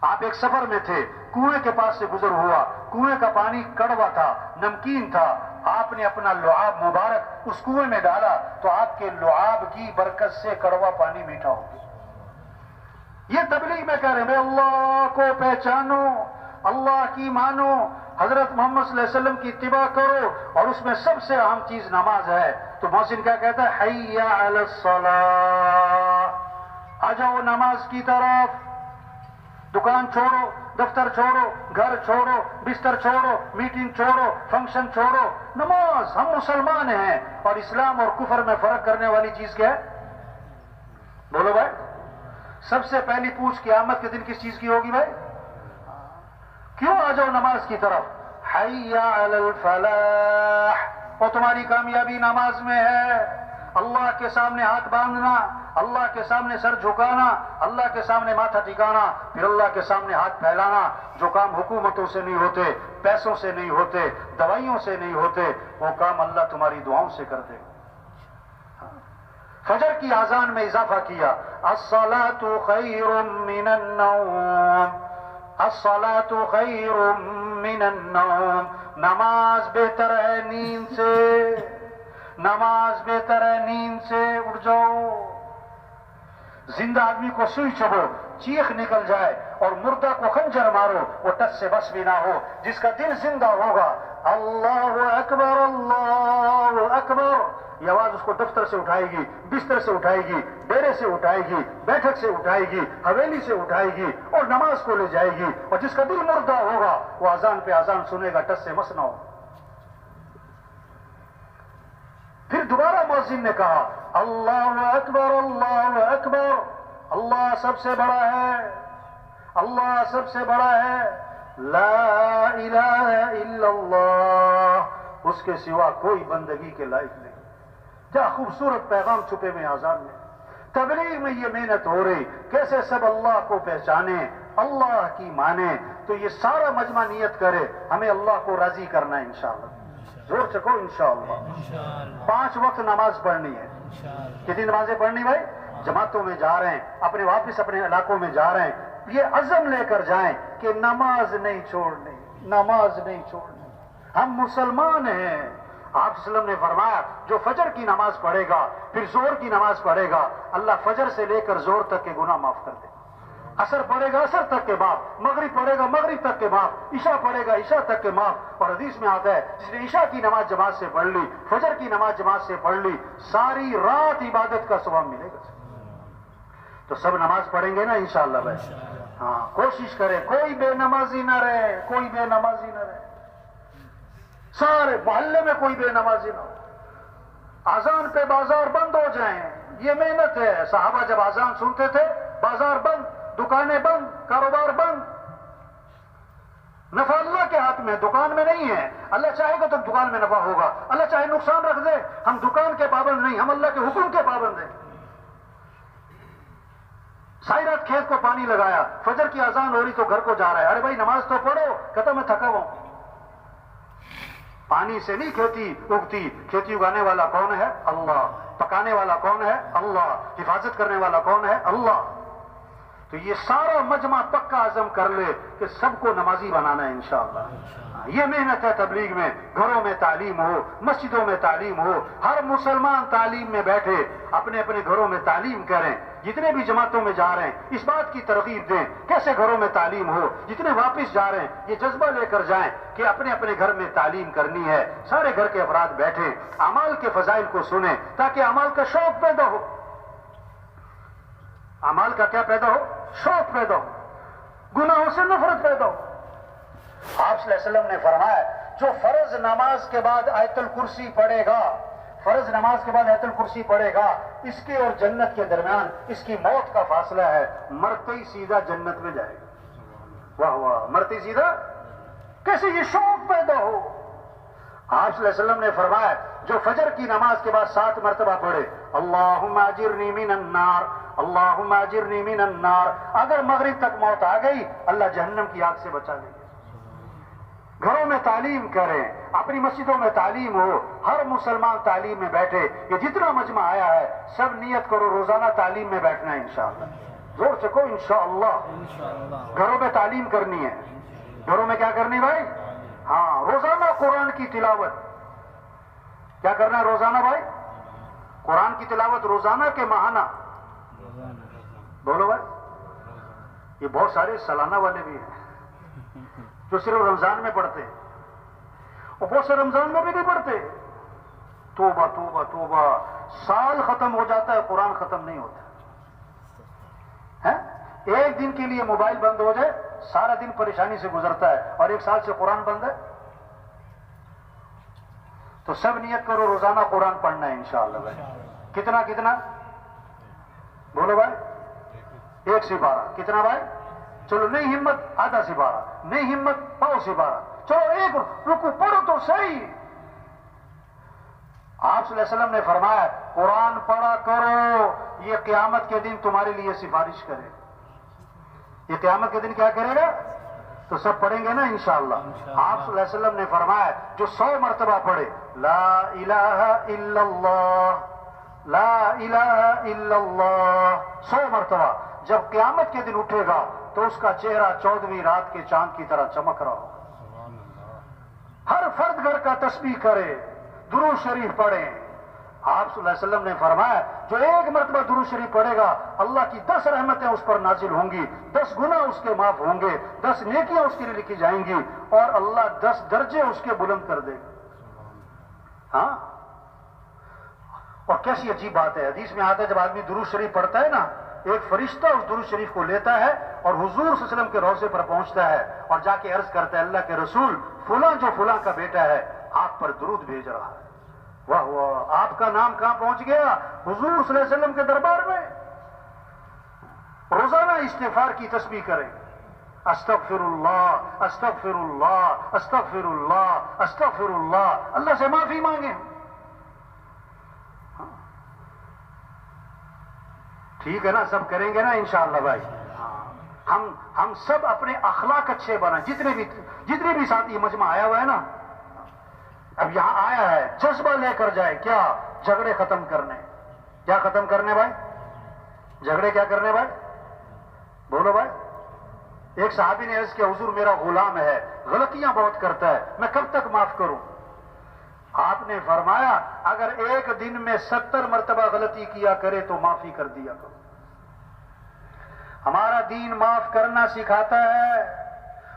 آپ ایک سفر میں تھے، کنویں کے پاس سے گزر ہوا، کنویں کا پانی کڑوا تھا، نمکین تھا۔ آپ نے اپنا لعاب مبارک اس کنویں میں ڈالا تو آپ کے لعاب کی برکت سے کڑوا پانی میٹھا ہو گیا۔ یہ تبلیغ میں کہہ رہے ہیں بھائی اللہ کو پہچانو، اللہ کی مانو، حضرت محمد صلی اللہ علیہ وسلم کی اتباع کرو، اور اس میں سب سے اہم چیز نماز ہے۔ تو محسن کیا کہتا ہے؟ حی علی الصلاۃ، آ جاؤ نماز کی طرف۔ دکان چھوڑو، دفتر چھوڑو، گھر چھوڑو، بستر چھوڑو، میٹنگ چھوڑو، فنکشن چھوڑو، نماز۔ ہم مسلمان ہیں، اور اسلام اور کفر میں فرق کرنے والی چیز کیا ہے؟ بولو بھائی۔ سب سے پہلی پوچھ قیامت کے دن کس چیز کی ہوگی بھائی؟ کیوں آ جاؤ نماز کی طرف؟ حی علی الفلاح، اور تمہاری کامیابی نماز میں ہے۔ اللہ کے سامنے ہاتھ باندھنا، اللہ کے سامنے سر جھکانا، اللہ کے سامنے ماتھا ٹکانا، پھر اللہ کے سامنے ہاتھ پھیلانا۔ جو کام حکومتوں سے نہیں ہوتے، پیسوں سے نہیں ہوتے، دوائیوں سے نہیں ہوتے، وہ کام اللہ تمہاری دعاؤں سے کر دے۔ فجر کی اذان میں اضافہ کیا، الصلاۃ خیر من النوم، الصلاۃ خیر من النوم۔ نماز بہتر ہے نیند سے، نماز بہتر ہے نیند سے۔ اٹھ جاؤ۔ زندہ آدمی کو سوئی چبھو، چیخ نکل جائے، اور مردہ کو خنجر مارو، وہ ٹس سے بس بھی نہ ہو۔ جس کا دل زندہ ہوگا، اللہ اکبر، اللہ اکبر، یہ آواز اس کو دفتر سے اٹھائے گی، بستر سے اٹھائے گی، ڈیرے سے اٹھائے گی، بیٹھک سے اٹھائے گی، حویلی سے اٹھائے گی، اور نماز کو لے جائے گی۔ اور جس کا دل مردہ ہوگا وہ اذان پہ اذان سنے گا، ٹس سے مس نہ ہو۔ پھر دوبارہ مؤذن نے کہا، اللہ اکبر، اللہ اکبر، اللہ سب سے بڑا ہے، اللہ سب سے بڑا ہے، لا الہ الا اللہ، اس کے سوا کوئی بندگی کے لائق نہیں۔ کیا خوبصورت پیغام چھپے میں اذان میں۔ تبلیغ میں یہ محنت ہو رہی، کیسے سب اللہ کو پہچانے، اللہ کی مانے۔ تو یہ سارا مجمع نیت کرے ہمیں اللہ کو راضی کرنا ہے انشاءاللہ۔ زور چکو انشاءاللہ۔ 5 وقت نماز پڑھنی ہے۔ کتنی نمازیں پڑھنی بھائی؟ جماعتوں میں جا رہے ہیں، اپنے واپس اپنے علاقوں میں جا رہے ہیں، یہ عزم لے کر جائیں کہ نماز نہیں چھوڑنی، نماز نہیں چھوڑنی. ہم مسلمان ہیں. آپ صلی اللہ علیہ وسلم نے فرمایا جو فجر کی نماز پڑھے گا پھر زور کی نماز پڑھے گا اللہ فجر سے لے کر زور تک کے گناہ معاف کر دے. عصر پڑھے گا عصر تک کے معاف، مغرب پڑھے گا مغرب تک کے معاف، عشاء پڑھے گا عشاء تک کے معاف. اور حدیث میں آتا ہے جس نے عشاء کی نماز جماعت سے پڑھ لی، فجر کی نماز جماعت سے پڑھ لی، ساری رات عبادت کا ثواب ملے گا. تو سب نماز پڑھیں گے نا انشاءاللہ بھائی. ہاں کوشش کریں کوئی بے نمازی نہ رہے، کوئی بے نمازی نہ رہے. سارے محلے میں کوئی بے نمازی نہ ہو. اذان پہ بازار بند ہو جائیں، یہ محنت ہے. صحابہ جب اذان سنتے تھے بازار بند، دکانیں بند، کاروبار بند. نفع اللہ کے ہاتھ میں، دکان میں نہیں ہے. اللہ چاہے گا تو دکان میں نفع ہوگا، اللہ چاہے نقصان رکھ دے. ہم دکان کے پابند نہیں، ہم اللہ کے حکم کے پابند ہیں. ساری رات کھیت کو پانی لگایا، فجر کی اذان ہو رہی تو گھر کو جا رہا ہے. ارے بھائی نماز تو پڑھو. کہتا میں تھکا ہوں. پانی سے نہیں کھیتی اگتی، کھیتی اگانے والا کون ہے؟ اللہ. پکانے والا کون ہے؟ اللہ. حفاظت کرنے والا کون ہے؟ اللہ. تو یہ سارا مجمع پکا عزم کر لے کہ سب کو نمازی بنانا ہے انشاءاللہ. یہ محنت ہے تبلیغ میں. گھروں میں تعلیم ہو، مسجدوں میں تعلیم ہو، ہر مسلمان تعلیم میں بیٹھے، اپنے اپنے گھروں میں تعلیم کریں. جتنے بھی جماعتوں میں جا رہے ہیں اس بات کی ترغیب دیں کیسے گھروں میں تعلیم ہو. جتنے واپس جا رہے ہیں یہ جذبہ لے کر جائیں کہ اپنے اپنے گھر میں تعلیم کرنی ہے. سارے گھر کے افراد بیٹھیں، اعمال کے فضائل کو سنیں تاکہ اعمال کا شوق پیدا ہو. اعمال کا کیا پیدا ہو؟ شوق پیدا ہو، گناہوں سے نفرت پیدا ہو. آپ صلی اللہ علیہ وسلم نے فرمایا جو فرض نماز کے بعد آیت الکرسی پڑھے گا، فرض نماز کے بعد آیت الکرسی پڑھے گا، اس کے اور جنت کے درمیان اس کی موت کا فاصلہ ہے. مرتے ہی سیدھا جنت میں جائے گا. واہ واہ، مرتے ہی سیدھا. کیسے یہ شوق پیدا ہو. آپ صلی اللہ علیہ وسلم نے فرمایا جو فجر کی نماز کے بعد 7 مرتبہ پڑھے اللہم اجرنی من النار، اللہم اجرنی من النار، اگر مغرب تک موت آ گئی اللہ جہنم کی آگ سے بچا لے گا. گھروں میں تعلیم کریں، اپنی مسجدوں میں تعلیم ہو، ہر مسلمان تعلیم میں بیٹھے. یہ جتنا مجمع آیا ہے سب نیت کرو روزانہ تعلیم میں بیٹھنا ہے انشاءاللہ. زور سے کہو انشاءاللہ. گھروں میں تعلیم کرنی ہے. گھروں میں کیا کرنی بھائی؟ ہاں روزانہ قرآن کی تلاوت. کیا کرنا ہے روزانہ بھائی؟ قرآن کی تلاوت روزانہ کے ماہانہ. بولو بھائی. یہ بہت سارے سالانہ والے بھی ہیں جو صرف رمضان میں پڑھتے ہیں، اور بہت سے رمضان میں بھی نہیں پڑھتے. توبہ توبہ توبہ، سال ختم ہو جاتا ہے قرآن ختم نہیں ہوتا ہے. ایک دن کے لیے موبائل بند ہو جائے سارا دن پریشانی سے گزرتا ہے، اور 1 سال سے قرآن بند ہے. تو سب نیت کرو روزانہ قرآن پڑھنا ہے انشاءاللہ بھائی. کتنا کتنا بولو بھائی؟ 1 سپارہ. کتنا بھائی؟ چلو نہیں ہمت آدھا سپارہ، نہیں ہمت پاؤ سپارہ، چلو 1 رکو پڑھو تو صحیح. آپ صلی اللہ علیہ وسلم نے فرمایا قرآن پڑھا کرو، یہ قیامت کے دن تمہارے لیے سفارش کرے. یہ قیامت کے دن کیا کرے گا؟ تو سب پڑھیں گے نا انشاءاللہ. آپ صلی اللہ علیہ وسلم نے فرمایا جو 100 مرتبہ پڑھے لا الہ الا اللہ، لا الہ الا اللہ 100 مرتبہ، جب قیامت کے دن اٹھے گا تو اس کا چہرہ 14ویں رات کے چاند کی طرح چمک رہا ہوگا. ہر فرد گھر کا تسبیح کرے، درود شریف پڑھے. آپ صلی اللہ علیہ وسلم نے فرمایا جو 1 مرتبہ درود شریف پڑھے گا اللہ کی 10 رحمتیں اس پر نازل ہوں گی، 10 گناہ اس کے معاف ہوں گے، 10 نیکیاں اس کے لیے لکھی جائیں گی، اور اللہ 10 درجے اس کے بلند کر دے گا. ہاں اور کیسی عجیب بات ہے. حدیث میں آتا ہے جب آدمی درود شریف پڑھتا ہے نا ایک فرشتہ اس درود شریف کو لیتا ہے اور حضور صلی اللہ علیہ وسلم کے روضے پر پہنچتا ہے اور جا کے عرض کرتا ہے اللہ کے رسول فلاں جو فلاں کا بیٹا ہے آپ پر درود بھیج رہا ہے. واہ واہ، آپ کا نام کہاں پہنچ گیا؟ حضور صلی اللہ علیہ وسلم کے دربار میں. روزانہ استغفار کی تسبیح کریں. استغفر اللہ استغفر اللہ استغفر اللہ استغفر اللہ، اللہ سے معافی مانگیں. ٹھیک ہے نا، سب کریں گے نا انشاءاللہ بھائی. ہم سب اپنے اخلاق اچھے بنائیں. جتنے بھی ساتھی مجمع آیا ہوا ہے نا، اب یہاں آیا ہے جذبہ لے کر جائے. کیا؟ جھگڑے ختم کرنے. کیا ختم کرنے بھائی؟ جھگڑے کیا کرنے بھائی؟ بولو بھائی. ایک صحابی نے عرض کیا حضور میرا غلام ہے غلطیاں بہت کرتا ہے میں کب تک معاف کروں؟ آپ نے فرمایا اگر ایک دن میں 70 مرتبہ غلطی کیا کرے تو معافی کر دیا کرو۔ ہمارا دین معاف کرنا سکھاتا ہے،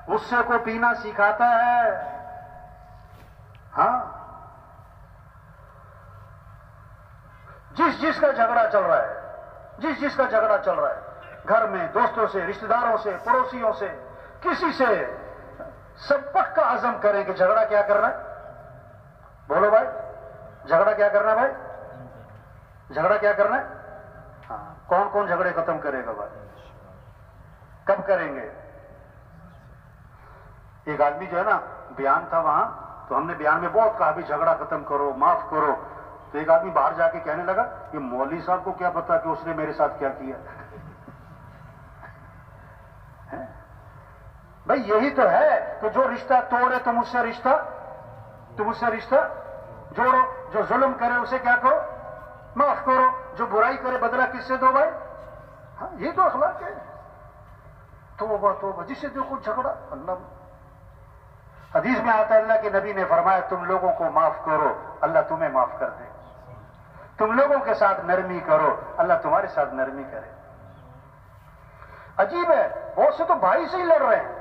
غصے کو پینا سکھاتا ہے۔ ہاں، جس کا جھگڑا چل رہا ہے، جس کا جھگڑا چل رہا ہے، گھر میں دوستوں سے، رشتہ داروں سے، پڑوسیوں سے، کسی سے، سب پکا عزم کریں کہ جھگڑا کیا کرنا ہے۔ بولو بھائی، جھگڑا کیا کرنا ہے بھائی؟ جھگڑا کیا کرنا ہے؟ ہاں، کون کون جھگڑے ختم کرے گا بھائی؟ کب کریں گے؟ ایک آدمی جو ہے نا بیان تھا وہاں، تو ہم نے بیان میں بہت کہا بھی جھگڑا ختم کرو، معاف کرو۔ تو ایک آدمی باہر جا کے کہنے لگا یہ مولوی صاحب کو کیا پتا کہ اس نے میرے ساتھ کیا کیا؟ بھائی یہی تو ہے کہ جو رشتہ توڑے تم اس سے رشتہ جوڑو، جو ظلم کرے اسے کیا کرو؟ معاف کرو، جو برائی کرے بدلہ کس سے دو بھائی؟ ہاں، یہ تو اخلاق ہے۔ توبہ جس سے جو کچھ جھگڑا، اللہ حدیث میں آتا ہے اللہ کے نبی نے فرمایا تم لوگوں کو معاف کرو اللہ تمہیں معاف کر دے، تم لوگوں کے ساتھ نرمی کرو اللہ تمہارے ساتھ نرمی کرے۔ عجیب ہے، بہت سے تو بھائی سے ہی لڑ رہے ہیں،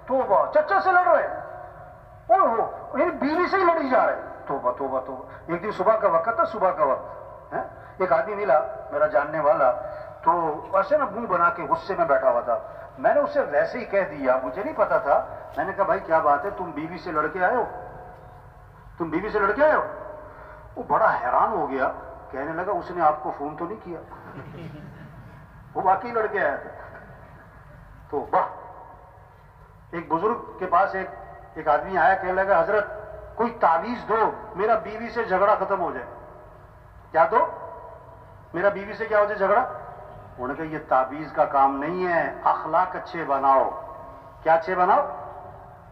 توبہ، چچا سے لڑ رہے ہیں، یعنی بیوی سے ہی لڑی جا رہے ہیں۔ توبہ۔ ایک دن صبح کا وقت تھا، صبح کا وقت، ایک آدمی ملا میرا جاننے والا، تو ایسے نا منہ بنا کے غصے میں بیٹھا ہوا تھا۔ میں نے اسے ویسے ہی کہہ دیا، مجھے نہیں پتا تھا، میں نے کہا بھائی کیا بات ہے، تم بیوی سے لڑ کے آئے ہو؟ وہ بڑا حیران ہو گیا، کہنے لگا اس نے آپ کو فون تو نہیں کیا؟ وہ واقعی لڑ کے آیا تھا۔ تو ایک بزرگ کے پاس ایک آدمی آیا، کہنے لگا حضرت کوئی تعویذ دو میرا بیوی سے جھگڑا ختم ہو جائے۔ کیا دو؟ میرا بیوی سے کیا ہو جائے جھگڑا؟ انہوں نے کہا یہ تعویذ کا کام نہیں ہے، اخلاق اچھے بناؤ۔ کیا اچھے بناؤ؟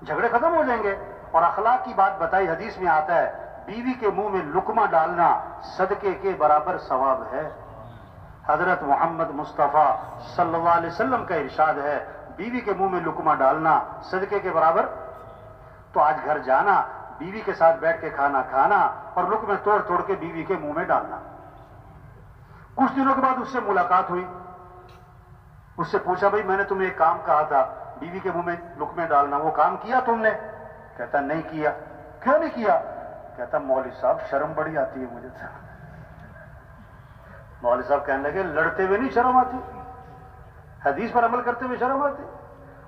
جھگڑے ختم ہو جائیں گے۔ اور اخلاق کی بات بتائی، حدیث میں آتا ہے بیوی کے منہ میں لقمہ ڈالنا صدقے کے برابر ثواب ہے۔ حضرت محمد مصطفیٰ صلی اللہ علیہ وسلم کا ارشاد ہے بیوی کے منہ میں لقمہ ڈالنا صدقے کے برابر۔ تو آج گھر جانا، بیوی کے ساتھ بیٹھ کے کھانا کھانا اور لقمے توڑ کے بیوی کے منہ میں ڈالنا۔ کچھ دنوں کے بعد اس سے ملاقات ہوئی، اس سے پوچھا بھائی میں نے تمہیں ایک کام کہا تھا بیوی کے منہ میں لقمے ڈالنا، وہ کام کیا تم نے؟ کہتا نہیں کیا۔ کیوں نہیں کیا؟ کہتا مولوی صاحب شرم بڑی آتی ہے مجھے۔ مولوی صاحب کہنے لگے لڑتے ہوئے نہیں شرم آتی، حدیث پر عمل کرتے ہوئے شرم آتی۔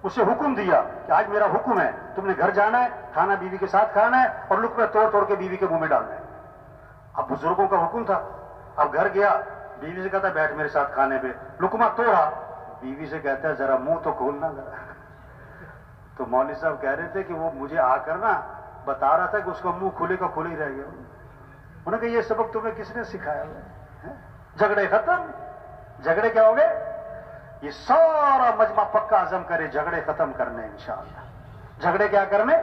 اسے حکم دیا کہ آج میرا حکم ہے تم نے گھر جانا ہے، کھانا بیوی کے ساتھ کھانا ہے اور لقمے توڑ کے بیوی کے منہ میں ڈالنا ہے۔ اب بزرگوں کا حکم تھا، اب گھر گیا، بیوی سے کہتا بیٹھ میرے ساتھ کھانے پہ، لقمہ توڑا، بیوی سے کہتا ہے ذرا منہ تو کھولنا ذرا۔ تو مولوی صاحب کہہ رہے تھے کہ وہ مجھے آ کر نا بتا رہا تھا کہ اس کا منہ کھلے کا کھلے ہی رہ گیا۔ انہوں نے کہا یہ سبق تمہیں کس نے سکھایا؟ جھگڑے ختم۔ جھگڑے کیا ہو گئے؟ یہ سارا مجمع پکا عزم کرے جھگڑے ختم کرنے انشاءاللہ۔ جھگڑے کیا کرنے؟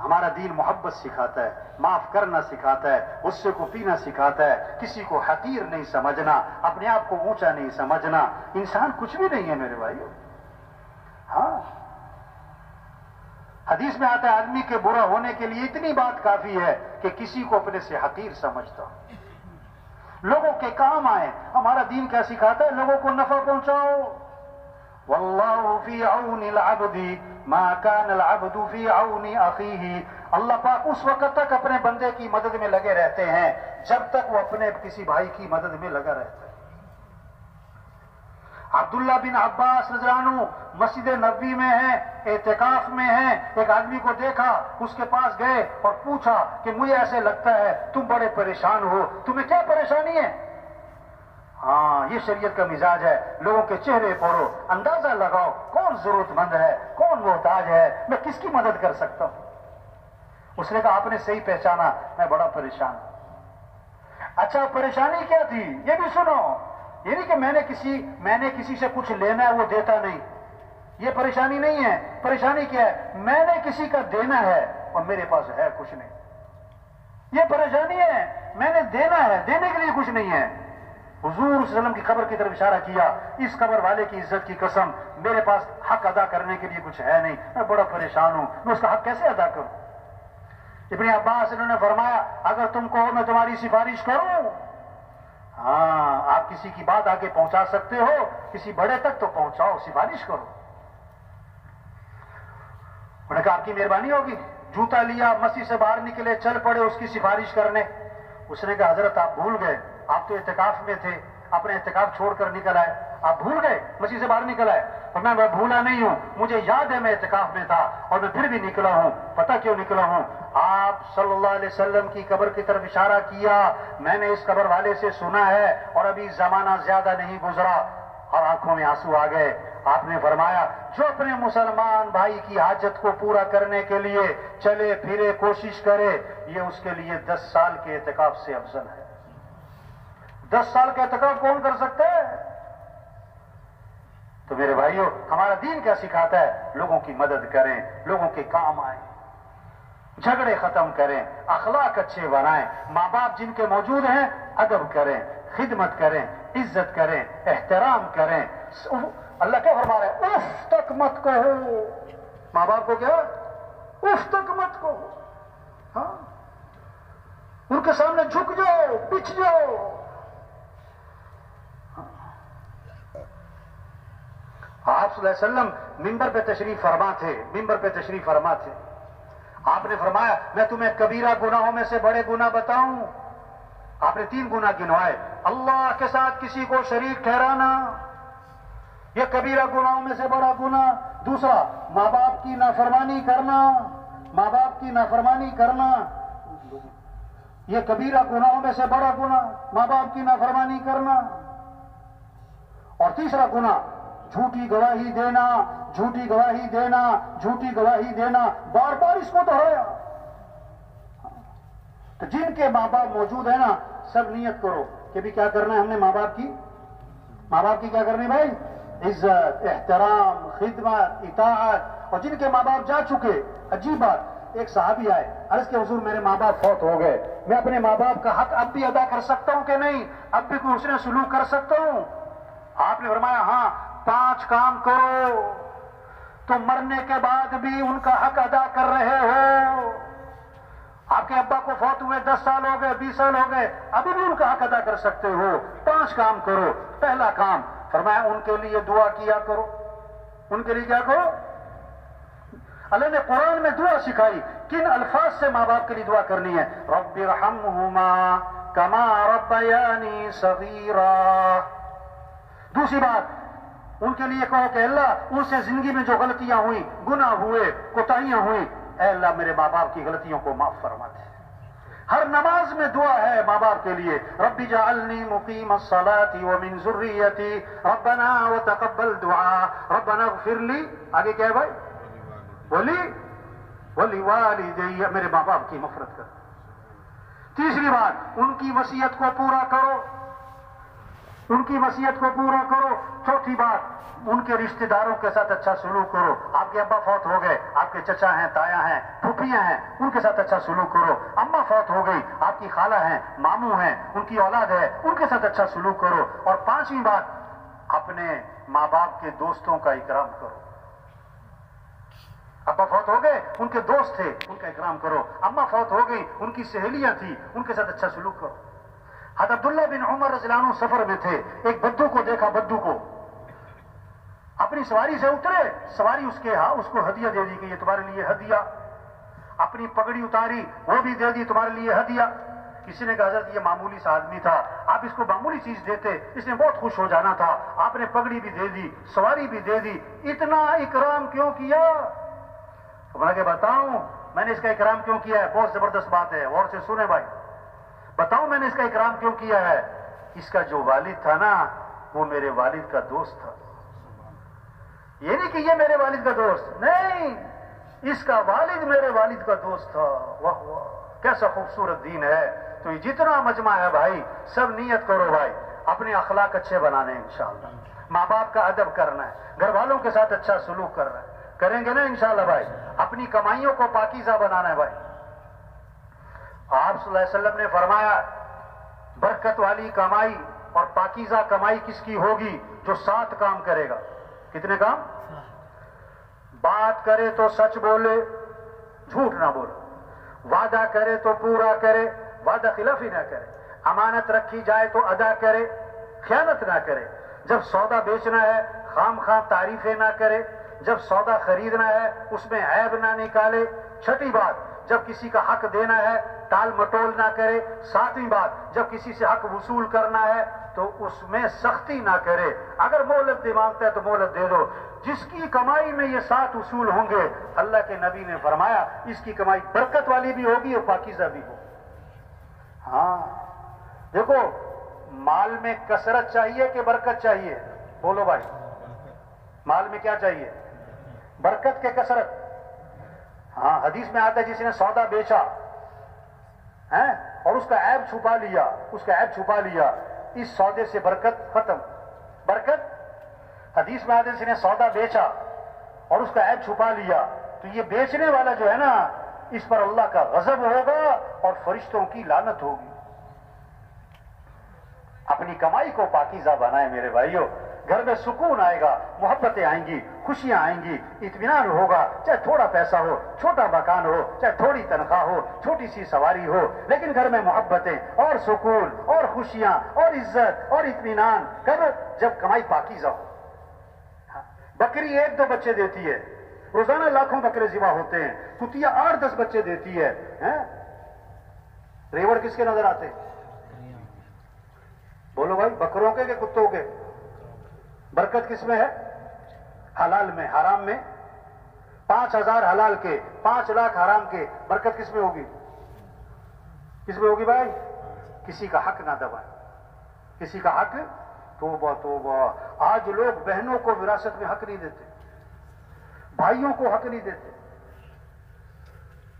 ہمارا دین محبت سکھاتا ہے، معاف کرنا سکھاتا ہے، غصے کو پینا سکھاتا ہے، کسی کو حقیر نہیں سمجھنا، اپنے آپ کو اونچا نہیں سمجھنا۔ انسان کچھ بھی نہیں ہے میرے بھائیو۔ ہاں، حدیث میں آتا ہے آدمی کے برا ہونے کے لیے اتنی بات کافی ہے کہ کسی کو اپنے سے حقیر سمجھتا، لوگوں کے کام آئے۔ ہمارا دین کیا سکھاتا ہے؟ لوگوں کو نفع پہنچاؤ۔ واللہ فی عون العبد ما کان العبد فی عون اخیہ۔ اللہ پاک اس وقت تک اپنے بندے کی مدد میں لگے رہتے ہیں جب تک وہ اپنے کسی بھائی کی مدد میں لگا رہتا ہے۔ عبداللہ بن عباس رضی اللہ عنہ مسجد نبوی میں ہیں، اعتکاف میں ہیں، ایک آدمی کو دیکھا، اس کے پاس گئے اور پوچھا کہ مجھے ایسے لگتا ہے تم بڑے پریشان ہو، تمہیں کیا پریشانی ہے؟ ہاں، یہ شریعت کا مزاج ہے، لوگوں کے چہرے پڑھو، اندازہ لگاؤ کون ضرورت مند ہے، کون محتاج ہے، میں کس کی مدد کر سکتا ہوں۔ اس نے کہا آپ نے صحیح پہچانا، میں بڑا پریشان ہوں۔ اچھا پریشانی کیا تھی یہ بھی سنو، یہ نہیں کہ میں نے کسی سے کچھ لینا ہے وہ دیتا نہیں، یہ پریشانی نہیں ہے۔ پریشانی کیا ہے؟ میں نے کسی کا دینا ہے اور میرے پاس ہے کچھ نہیں، یہ پریشانی ہے۔ میں نے دینا ہے، دینے کے لیے کچھ نہیں ہے۔ حضور صلی اللہ علیہ وسلم کی قبر کی طرف اشارہ کیا، اس قبر والے کی عزت کی قسم میرے پاس حق ادا کرنے کے لیے کچھ ہے نہیں، میں بڑا پریشان ہوں، میں اس کا حق کیسے ادا کروں؟ ابن عباس انہوں نے فرمایا اگر تم کہو میں تمہاری سفارش کروں، ہاں آپ کسی کی بات آگے پہنچا سکتے ہو، کسی بڑے تک تو پہنچاؤ، سفارش کرو۔ انہوں نے کہا آپ کی مہربانی ہوگی، جوتا لیا، مسجد سے باہر نکلے، چل پڑے اس کی سفارش کرنے۔ اس نے کہا حضرت آپ بھول گئے، آپ تو اعتکاف میں تھے، اپنے اعتکاف چھوڑ کر نکل آئے، آپ بھول گئے، مسجد سے باہر نکل آئے۔ اور میں بھولا نہیں ہوں، مجھے یاد ہے میں اعتکاف میں تھا اور میں پھر بھی نکلا ہوں۔ پتہ کیوں نکلا ہوں؟ آپ صلی اللہ علیہ وسلم کی قبر کی طرف اشارہ کیا، میں نے اس قبر والے سے سنا ہے اور ابھی زمانہ زیادہ نہیں گزرا، اور آنکھوں میں آنسو آ گئے۔ آپ نے فرمایا جو اپنے مسلمان بھائی کی حاجت کو پورا کرنے کے لیے چلے پھرے کوشش کرے، یہ اس کے لیے 10 سال کے اعتکاف سے افضل ہے۔ 10 سال کا اعتکاف کون کر سکتا ہے؟ تو میرے بھائیوں ہمارا دین کیا سکھاتا ہے؟ لوگوں کی مدد کریں، لوگوں کے کام آئیں، جھگڑے ختم کریں، اخلاق اچھے بنائیں، ماں باپ جن کے موجود ہیں ادب کریں، خدمت کریں، عزت کریں، احترام کریں۔ اللہ کیا فرما رہا ہے؟ اف تک مت کہو، ماں باپ کو کیا اف تک مت کہو، ہاں ان کے سامنے جھک جاؤ، پچھ جاؤ۔ آپ صلی اللہ علیہ وسلم منبر پہ تشریف فرما تھے، منبر پہ تشریف فرما تھے، آپ نے فرمایا میں تمہیں کبیرہ گناہوں میں سے بڑے گناہ بتاؤں؟ آپ نے 3 گناہ گنوائے۔ اللہ کے ساتھ کسی کو شریک ٹھہرانا، یہ کبیرہ گناہوں میں سے بڑا گناہ۔ دوسرا ماں باپ کی نافرمانی کرنا، ماں باپ کی نافرمانی کرنا، یہ کبیرہ گناہوں میں سے بڑا گناہ، ماں باپ کی نافرمانی کرنا۔ اور تیسرا گناہ جھوٹی گواہی دینا، جھوٹی گواہی دینا، جھوٹی گواہی دینا، بار بار اس کو دہرایا۔ تو جن کے ماں باپ موجود ہیں نا، سب نیت کرو کہ بھی کیا کرنا ہے ہم نے ماں باپ کی کیا کرنی بھائی؟ عزت، احترام، خدمت، اطاعت۔ اور جن کے ماں باپ جا چکے، عجیب بات، ایک صحابی آئے، عرض کہ حضور میرے ماں باپ فوت ہو گئے، میں اپنے ماں باپ کا حق اب بھی ادا کر سکتا ہوں کہ نہیں؟ اب بھی کوئی حسن سلوک کر سکتا ہوں؟ آپ نے فرمایا ہاں 5 کام کرو، تم مرنے کے بعد بھی ان کا حق ادا کر رہے ہو۔ آپ کے ابا کو فوت ہوئے 10 سال ہو گئے، 20 سال ہو گئے، ابھی بھی ان کا حق ادا کر سکتے ہو۔ 5 کام کرو۔ پہلا کام فرمایا ان کے لیے دعا کیا کرو۔ ان کے لیے کیا کرو؟ اللہ نے قرآن میں دعا سکھائی، کن الفاظ سے ماں باپ کے لیے دعا کرنی ہے؟ رب ارحمہما کما ربیانی صغیرا۔ دوسری بات ان کے لیے کہو کہ اللہ ان سے زندگی میں جو غلطیاں ہوئی، گناہ ہوئے، کوتاہیاں ہوئی، اے اللہ میرے ماں باپ کی غلطیوں کو معاف فرما دے۔ ہر نماز میں دعا ہے ماں باپ کے لیے، رب جعلنی مقیم الصلاۃ ومن ذریتی ربنا وتقبل دعاء ربنا اغفر لی، آگے کیا ہے بھائی؟ ولی میرے ماں باپ کی مغفرت کر۔ تیسری بات ان کی وصیت کو پورا کرو، ان کی وصیت کو پورا کرو۔ چوتھی بات ان کے رشتہ داروں کے ساتھ اچھا سلوک کرو۔ آپ کے ابا فوت ہو گئے، آپ کے چچا ہیں، تایا ہیں، پھوپھیاں ہیں، ان کے ساتھ اچھا سلوک کرو۔ اماں فوت ہو گئی، آپ کی خالہ ہیں، ماموں ہیں، ان کی اولاد ہے، ان کے ساتھ اچھا سلوک کرو۔ اور 5ویں بات اپنے ماں باپ کے دوستوں کا اکرام کرو۔ ابا فوت ہو گئے، ان کے دوست تھے، ان کا اکرام کرو۔ اماں فوت ہو گئی، ان کی سہیلیاں تھیں، ان کے ساتھ اچھا سلوک کرو۔ حضرت عبداللہ بن عمر رضی اللہ عنہ سفر میں تھے، ایک بدو کو دیکھا، بدو کو اپنی سواری سے اترے، سواری اس کے ہاں اس کو ہدیہ دے دی کہ یہ تمہارے لیے ہدیہ، اپنی پگڑی اتاری وہ بھی دے دی تمہارے لیے ہدیہ۔ کسی نے کہا حضرت یہ معمولی سا آدمی تھا، آپ اس کو معمولی چیز دیتے، اس نے بہت خوش ہو جانا تھا، آپ نے پگڑی بھی دے دی، سواری بھی دے دی، اتنا اکرام کیوں کیا؟ میں کہ بتاؤں میں نے اس کا اکرام کیوں کیا ہے؟ بہت زبردست بات ہے، غور سے سنیں بھائی، بتاؤں میں نے اس کا اکرام کیوں کیا ہے؟ اس کا جو والد تھا نا وہ میرے والد کا دوست تھا۔ یہ نہیں کہ یہ میرے والد کا دوست نہیں، اس کا والد میرے والد کا دوست تھا۔ واہ واہ کیسا خوبصورت دین ہے۔ تو یہ جتنا مجمع ہے بھائی سب نیت کرو بھائی اپنے اخلاق اچھے بنانے ہیں، انشاءاللہ ماں باپ کا ادب کرنا ہے، گھر والوں کے ساتھ اچھا سلوک کرنا ہے، کریں گے نا انشاءاللہ بھائی، اپنی کمائیوں کو پاکیزہ بنانا ہے بھائی۔ آپ صلی اللہ علیہ وسلم نے فرمایا برکت والی کمائی اور پاکیزہ کمائی کس کی ہوگی؟ جو 7 کام کرے گا. کتنے کام؟ بات کرے تو سچ بولے، جھوٹ نہ بولے. وعدہ کرے تو پورا کرے، وعدہ خلافی نہ کرے. امانت رکھی جائے تو ادا کرے، خیانت نہ کرے. جب سودا بیچنا ہے خام خواہ تعریفیں نہ کرے. جب سودا خریدنا ہے اس میں عیب نہ نکالے. چھٹی بات، جب کسی کا حق دینا ہے ٹال مٹول نہ کرے. 7ویں بات، جب کسی سے حق وصول کرنا ہے تو اس میں سختی نہ کرے. اگر مہلت دے مانگتا ہے تو مہلت دے دو. جس کی کمائی میں یہ 7 اصول ہوں گے، اللہ کے نبی نے فرمایا اس کی کمائی برکت والی بھی ہوگی اور پاکیزہ بھی ہوگی. ہاں دیکھو، مال میں کثرت چاہیے کہ برکت چاہیے؟ بولو بھائی، مال میں کیا چاہیے؟ برکت کے کثرت؟ ہاں، حدیث میں آتا ہے جس نے سودا بیچا اور اس کا عیب چھپا لیا، اس کا عیب چھپا لیا، اس سودے سے برکت ختم. برکت، حدیث میں آتا ہے جس نے سودا بیچا اور اس کا عیب چھپا لیا، تو یہ بیچنے والا جو ہے نا، اس پر اللہ کا غضب ہوگا اور فرشتوں کی لعنت ہوگی. اپنی کمائی کو پاکیزہ بنائیں میرے بھائیوں. گھر میں سکون آئے گا، محبتیں آئیں گی، خوشیاں آئیں گی، اطمینان ہوگا. چاہے تھوڑا پیسا ہو، چھوٹا مکان ہو، چاہے تھوڑی تنخواہ ہو، چھوٹی سی سواری ہو، لیکن گھر میں محبتیں اور سکون اور خوشیاں اور عزت اور اطمینان. کب؟ جب کمائی پاکیزہ ہو. بکری 1-2 بچے دیتی ہے، روزانہ لاکھوں بکرے ذبح ہوتے ہیں. کتیا 8-10 بچے دیتی ہے. ریوڑ کس کے نظر آتے ہیں؟ بولو بھائی، بکروں کے کہ کتوں کے؟ برکت کس میں ہے؟ حلال میں. حرام میں 5,000 حلال کے، 5 لاکھ حرام کے. برکت کس میں ہوگی؟ کس میں ہوگی بھائی؟ کسی کا حق نہ دبائے، کسی کا حق. توبہ توبہ، آج لوگ بہنوں کو وراثت میں حق نہیں دیتے، بھائیوں کو حق نہیں دیتے.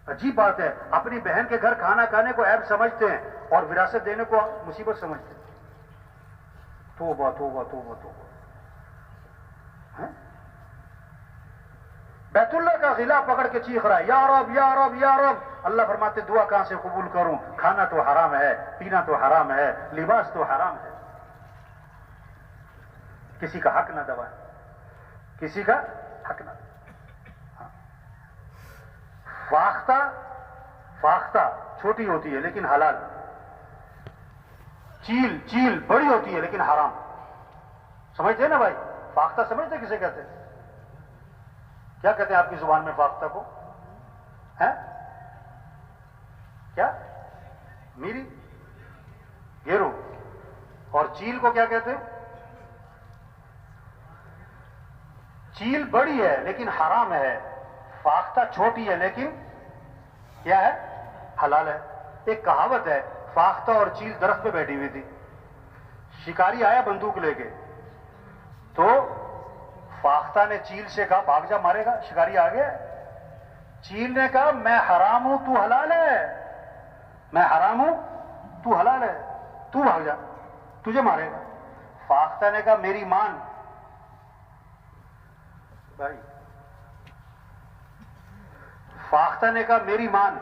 عجیب بات ہے، اپنی بہن کے گھر کھانا کھانے کو عیب سمجھتے ہیں اور وراثت دینے کو مصیبت سمجھتے ہیں. توبہ توبہ توبہ توبہ. بیت اللہ کا غلاف پکڑ کے چیخ رہا ہے، یا رب یا رب یا رب. اللہ فرماتے دعا کہاں سے قبول کروں؟ کھانا تو حرام ہے، پینا تو حرام ہے، لباس تو حرام ہے. کسی کا حق نہ دبائے، کسی کا حق نہ. فاختہ، فاختہ چھوٹی ہوتی ہے لیکن حلال. چیل، چیل بڑی ہوتی ہے لیکن حرام. سمجھتے ہیں نا بھائی؟ فاختہ سمجھتے کسے کہتے ہیں؟ کیا کہتے ہیں آپ کی زبان میں فاختہ کو؟ کیا؟ میری، گیرو. اور چیل کو کیا کہتے ہیں؟ چیل بڑی ہے لیکن حرام ہے، فاختہ چھوٹی ہے لیکن کیا ہے؟ حلال ہے. ایک کہاوت ہے، فاختہ اور چیل درخت پہ بیٹھی ہوئی تھی. شکاری آیا بندوق لے کے، تو فاختہ نے چیل سے کہا بھاگ جا، مارے گا. شکاری آ گیا. چیل نے کہا میں حرام ہوں تو حلال ہے، میں حرام ہوں تو حلال ہے، تو بھاگ جا، تجھے مارے گا. فاختہ نے کہا میری مان. بھائی فاختہ نے کہا میری مان،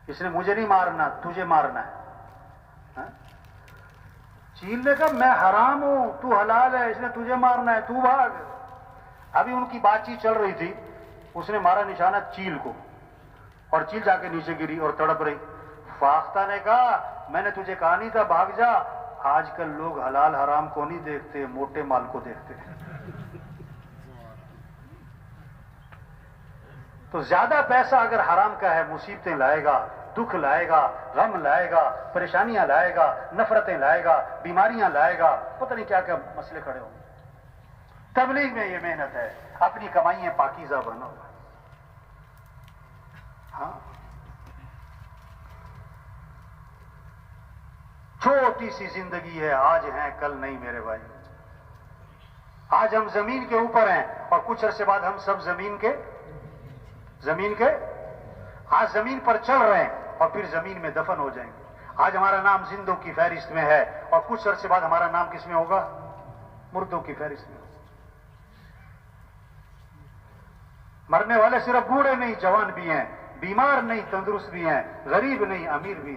اس نے مجھے نہیں مارنا، تجھے مارنا ہے. چیل نے کہا میں حرام ہوں تو حلال ہے، اس نے تجھے مارنا ہے، تو بھاگ. ابھی ان کی بات چیت چل رہی تھی، اس نے مارا نشانہ چیل کو اور چیل جا کے نیچے گری اور تڑپ رہی. فاختہ نے کہا میں نے تجھے کہا نہیں تھا بھاگ جا. آج کل لوگ حلال حرام کو نہیں دیکھتے، موٹے مال کو دیکھتے ہیں. تو زیادہ پیسہ اگر حرام کا ہے مصیبتیں لائے گا، دکھ لائے گا، غم لائے گا، پریشانیاں لائے گا، نفرتیں لائے گا، بیماریاں لائے گا، پتہ نہیں کیا کیا مسئلے کھڑے ہوں گے. تبلیغ میں یہ محنت ہے، اپنی کمائیاں پاکیزہ بنو. ہاں، چھوٹی سی زندگی ہے، آج ہیں کل نہیں میرے بھائی. آج ہم زمین کے اوپر ہیں اور کچھ عرصے بعد ہم سب زمین کے آج زمین پر چل رہے ہیں اور پھر زمین میں دفن ہو جائیں گے. آج ہمارا نام زندوں کی فہرست میں ہے اور کچھ عرصے بعد ہمارا نام کس میں ہوگا؟ مردوں کی فہرست میں. مرنے والے صرف بوڑھے نہیں، جوان بھی ہیں، بیمار نہیں تندرست بھی ہیں، غریب نہیں امیر بھی.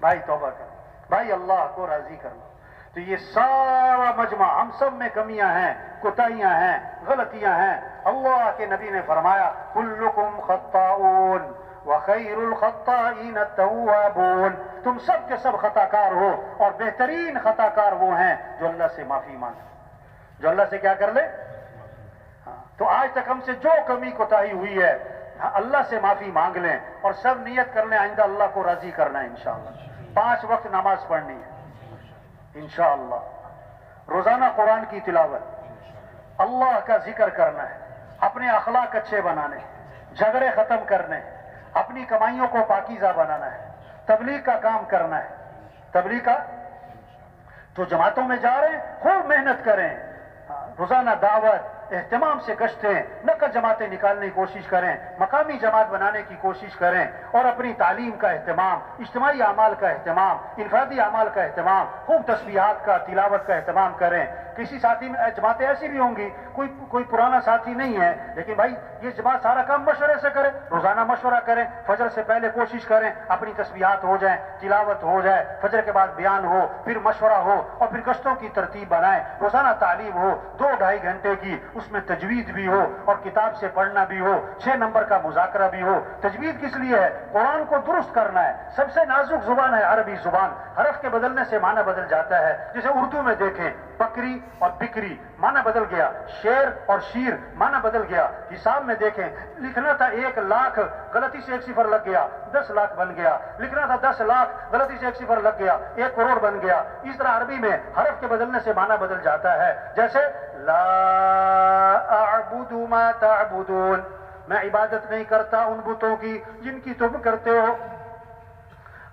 بھائی توبہ کر، بھائی اللہ کو راضی کر لو۔ تو یہ سارا مجمع، ہم سب میں کمیاں ہیں، کوتاہیاں ہیں، غلطیاں ہیں۔ اللہ کے نبی نے فرمایا کلکم خطاؤن وخیر الخطائین التوابون، تم سب کے سب خطا کار ہو اور بہترین خطا کار وہ ہیں جو اللہ سے معافی مانگے، جو اللہ سے کیا کر لے۔ تو آج تک ہم سے جو کمی کوتاہی ہوئی ہے اللہ سے معافی مانگ لیں اور سب نیت کر لیں آئندہ اللہ کو راضی کرنا ہے انشاءاللہ۔ 5 وقت نماز پڑھنی ہے انشاءاللہ، روزانہ قرآن کی تلاوت، اللہ کا ذکر کرنا ہے، اپنے اخلاق اچھے بنانے، جھگڑے ختم کرنے، اپنی کمائیوں کو پاکیزہ بنانا ہے، تبلیغ کا کام کرنا ہے۔ تبلیغ کا تو جماعتوں میں جا رہے ہیں خوب محنت کریں، روزانہ دعوت اہتمام سے گشتیں، نقل جماعتیں نکالنے کی کوشش کریں، مقامی جماعت بنانے کی کوشش کریں، اور اپنی تعلیم کا اہتمام، اجتماعی اعمال کا اہتمام، انفرادی اعمال کا اہتمام، خوب تسبیحات کا، تلاوت کا اہتمام کریں۔ کسی ساتھی میں جماعتیں ایسی بھی ہوں گی، کوئی پرانا ساتھی نہیں ہے، لیکن بھائی یہ جماعت سارا کام مشورے سے کرے، روزانہ مشورہ کریں، فجر سے پہلے کوشش کریں اپنی تسبیحات ہو جائیں، تلاوت ہو جائے، فجر کے بعد بیان ہو، پھر مشورہ ہو، اور پھر گشتوں کی ترتیب بنائیں، روزانہ تعلیم ہو 2-2.5 گھنٹے کی، اس میں تجوید بھی ہو اور کتاب سے پڑھنا بھی ہو، 6 نمبر کا مذاکرہ بھی ہو۔ تجوید کس لیے ہے؟ قرآن کو درست کرنا ہے، سب سے نازک زبان ہے عربی زبان، حرف کے بدلنے سے معنی بدل جاتا ہے۔ جیسے اردو میں دیکھیں بکری اور بکری معنی بدل گیا، شیر اور شیر معنی بدل گیا۔ حساب میں دیکھیں لکھنا تھا 1 لاکھ، غلطی سے 1 صفر لگ گیا 10 لاکھ بن گیا، لکھنا تھا 10 لاکھ، غلطی سے 1 صفر لگ گیا 1 کروڑ بن گیا۔ اس طرح عربی میں حرف کے بدلنے سے معنی بدل جاتا ہے۔ جیسے لا اعبد ما تعبدون، میں عبادت نہیں کرتا ان بتوں کی جن کی تم کرتے ہو۔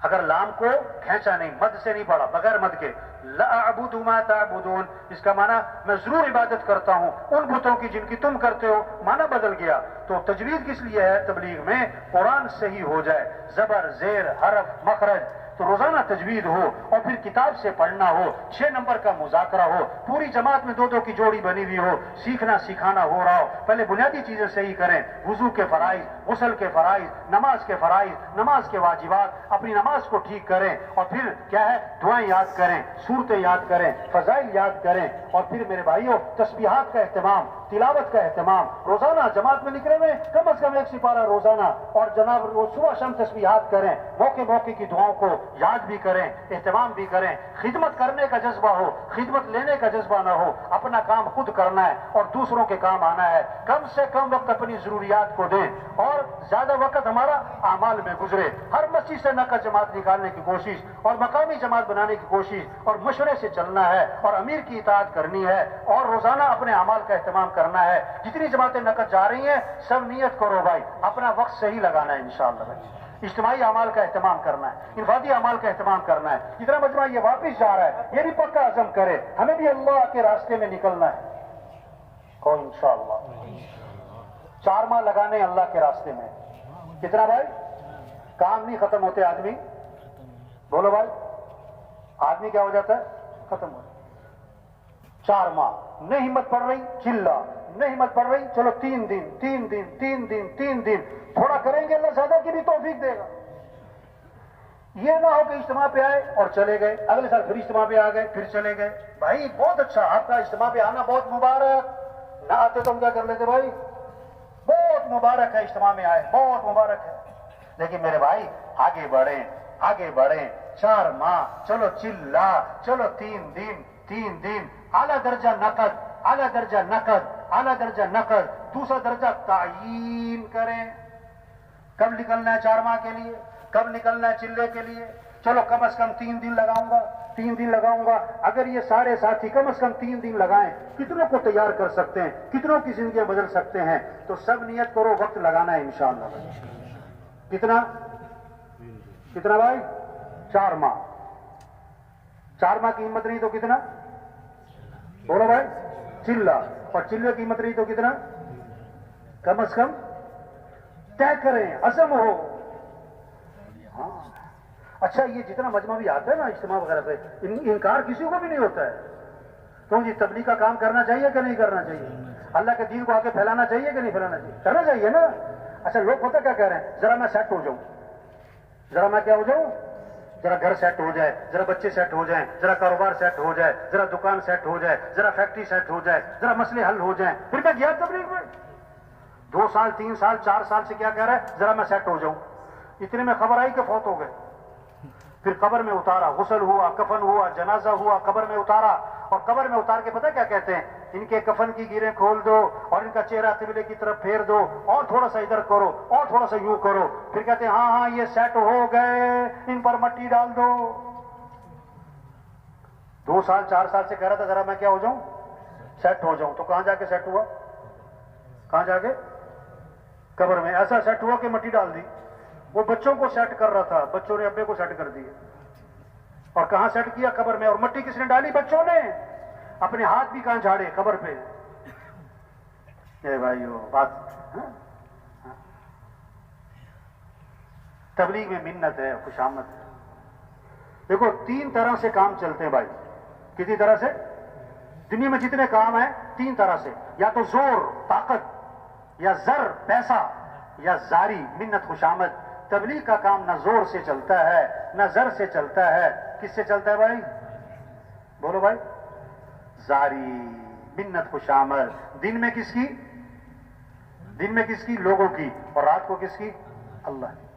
اگر لام کو کھینچا نہیں، مد سے نہیں پڑا، بغیر مد کے، لا اعبد ما تعبدون، اس کا معنی میں ضرور عبادت کرتا ہوں ان بتوں کی جن کی تم کرتے ہو، معنی بدل گیا۔ تو تجوید کس لیے ہے؟ تبلیغ میں قرآن صحیح ہو جائے، زبر، زیر، حرف، مخرج، تو روزانہ تجوید ہو اور پھر کتاب سے پڑھنا ہو، 6 نمبر کا مذاکرہ ہو، پوری جماعت میں 2-2 کی جوڑی بنی ہوئی ہو، سیکھنا سکھانا ہو رہا ہو۔ پہلے بنیادی چیزیں صحیح کریں، وضو کے فرائض، غسل کے فرائض، نماز کے فرائض، نماز کے واجبات، اپنی نماز کو ٹھیک کریں، اور پھر کیا ہے دعائیں یاد کریں، صورتیں یاد کریں، فضائل یاد کریں، اور پھر میرے بھائیوں تسبیحات کا اہتمام، تلاوت کا اہتمام، روزانہ جماعت میں نکلے ہوئے کم از کم 1 سپارہ روزانہ، اور جناب صبح شام تسبیحات کریں، موقع موقع کی دعاؤں کو یاد بھی کریں، اہتمام بھی کریں، خدمت کرنے کا جذبہ ہو، خدمت لینے کا جذبہ نہ ہو، اپنا کام خود کرنا ہے اور دوسروں کے کام آنا ہے۔ کم سے کم وقت اپنی ضروریات کو دیں اور زیادہ وقت ہمارا اعمال میں گزرے۔ ہر مسجد سے نقل جماعت نکالنے کی کوشش اور مقامی جماعت بنانے کی کوشش اور مشورے سے چلنا ہے اور امیر کی اطاعت کرنی ہے اور روزانہ اپنے اعمال کا اہتمام کرنا ہے۔ جتنی جماعتیں نقل جا رہی ہیں سب نیت کرو بھائی، اپنا وقت صحیح لگانا ہے انشاءاللہ بھائی، اجتماعی اعمال کا اہتمام کرنا ہے، انفرادی اعمال کا اہتمام کرنا ہے۔ جتنا مجمع یہ واپس جا رہا ہے یہ بھی پکا عزم کرے ہمیں بھی اللہ کے راستے میں نکلنا ہے، اور انشاءاللہ 4 ماہ لگانے اللہ کے راستے میں۔ کتنا بھائی؟ کام نہیں ختم ہوتے آدمی، بولو بھائی، آدمی کیا ہو جاتا ہے؟ ختم ہو جاتا ہے۔ 4 ماہ نہیں ہمت پڑ رہی چلا، نہیں ہمت پڑ رہی چلو 3 دن 3 دن 3 دن 3 دن تھوڑا کریں گے اللہ زیادہ کی بھی توفیق دے گا۔ یہ نہ ہو کہ اجتماع پہ آئے اور چلے گئے، اگلے سال پھر اجتماع پہ آ گئے پھر چلے گئے۔ بھائی بہت اچھا، آپ کا اجتماع پہ آنا بہت مبارک، نہ آتے تو ہم کیا کر لیتے بھائی؟ بہت مبارک ہے اجتماع میں آئے، بہت مبارک ہے، لیکن میرے بھائی آگے بڑھیں آگے بڑھیں۔ 4 ماہ چلو چلا، چلو 3 دن 3 دن، اعلیٰ درجہ نقد، اعلیٰ درجہ نقد، اعلیٰ درجہ نقد، دوسرا درجہ تعیین کریں۔ کب نکلنا ہے 4 ماہ کے لیے، کب نکلنا ہے چلے کے لیے؟ چلو کم از کم 3 دن لگاؤں گا، 3 دن لگاؤں گا۔ اگر یہ سارے ساتھی کم از کم 3 دن لگائیں، کتنوں کو تیار کر سکتے ہیں، کتنوں کی زندگیاں بدل سکتے ہیں؟ تو سب نیت کرو وقت لگانا ہے انشاءاللہ۔ کتنا کتنا بھائی؟ 4 ماہ۔ 4 ماہ کی ہمت نہیں تو کتنا؟ بولو بھائی، چلا، اور چلے کی ہمت نہیں تو کتنا؟ کم از کم طے کریں، عزم ہو۔ ہاں اچھا، یہ جتنا مجمع بھی آتا ہے نا اجتماع وغیرہ پہ، انکار کسی کو بھی نہیں ہوتا ہے، تو جی تبلیغ کا کام کرنا چاہیے کہ نہیں کرنا چاہیے؟ اللہ کے دین کو آگے پھیلانا چاہیے کہ نہیں پھیلانا چاہیے؟ کرنا چاہیے نا۔ اچھا لوگ ہوتا کیا کہہ رہے ہیں؟ ذرا میں سیٹ ہو جاؤں، ذرا میں کیا ہو جاؤں، ذرا گھر سیٹ ہو جائے، ذرا بچے سیٹ ہو جائیں، ذرا کاروبار سیٹ ہو جائے، ذرا دکان سیٹ ہو جائے، ذرا فیکٹری سیٹ ہو جائے، ذرا مسئلے حل ہو جائیں. پھر میں گیا تبلیغ میں 2 سال 3 سال 4 سال سے کیا کہہ رہا ہے، ذرا میں سیٹ ہو جاؤں. اتنے میں خبر آئی کہ فوت ہو گئے. پھر قبر میں اتارا، غسل ہوا، کفن ہوا، جنازہ ہوا، قبر میں اتارا. اور قبر میں اتار کے پتہ کیا کہتے ہیں، ان کے کفن کی گیریں کھول دو اور ان کا چہرہ قبلے کی طرف پھیر دو اور تھوڑا سا ادھر کرو اور تھوڑا سا یوں کرو. پھر کہتے ہیں ہاں ہاں یہ سیٹ ہو گئے، ان پر مٹی ڈال دو. 2 سال 4 سال سے کہہ رہا تھا ذرا میں کیا ہو جاؤں، سیٹ ہو جاؤں. تو کہاں جا کے سیٹ ہوا، کہاں جا کے، قبر میں. ایسا سیٹ ہوا کہ مٹی ڈال دی. وہ بچوں کو سیٹ کر رہا تھا، بچوں نے ابے کو سیٹ کر دیا. اور کہاں سیٹ کیا، قبر میں. اور مٹی کس نے ڈالی، بچوں نے. اپنے ہاتھ بھی کہاں جھاڑے، قبر پہ. اے بھائیو بات تبلیغ میں منت ہے، خوشامد ہے. دیکھو 3 طرح سے کام چلتے ہیں بھائی. کتنی طرح سے؟ دنیا میں جتنے کام ہیں 3 طرح سے، یا تو زور طاقت، یا زر پیسہ، یا زاری منت خوشامد. تبلیغ کا کام نہ زور سے چلتا ہے نہ زر سے چلتا ہے. کس سے چلتا ہے بھائی، بولو بھائی، زاری منت خوشامد. دن میں کس کی، دن میں کس کی، لوگوں کی. اور رات کو کس کی، اللہ کی.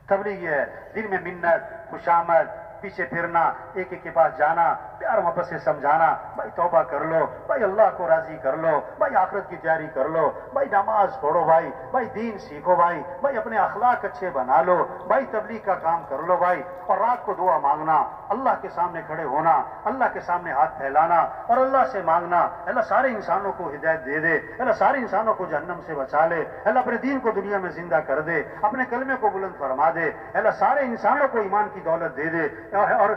تبلیغ یہ ہے، دن میں منت خوشامد، پیچھے پھرنا، ایک ایک کے پاس جانا، پیار محبت سے سمجھانا. بھائی توبہ کر لو، بھائی اللہ کو راضی کر لو، بھائی آخرت کی تیاری کر لو، بھائی نماز پڑھو، بھائی دین سیکھو، بھائی اپنے اخلاق اچھے بنا لو، بھائی تبلیغ کا کام کر لو بھائی. اور رات کو دعا مانگنا، اللہ کے سامنے کھڑے ہونا، اللہ کے سامنے ہاتھ پھیلانا اور اللہ سے مانگنا اللہ سارے انسانوں کو ہدایت دے دے، اللہ سارے انسانوں کو جہنم سے بچا لے، اللہ اپنے دین کو دنیا میں زندہ کر دے، اپنے کلمے کو بلند فرما دے، اللہ سارے انسانوں کو ایمان کی دولت دے دے. اور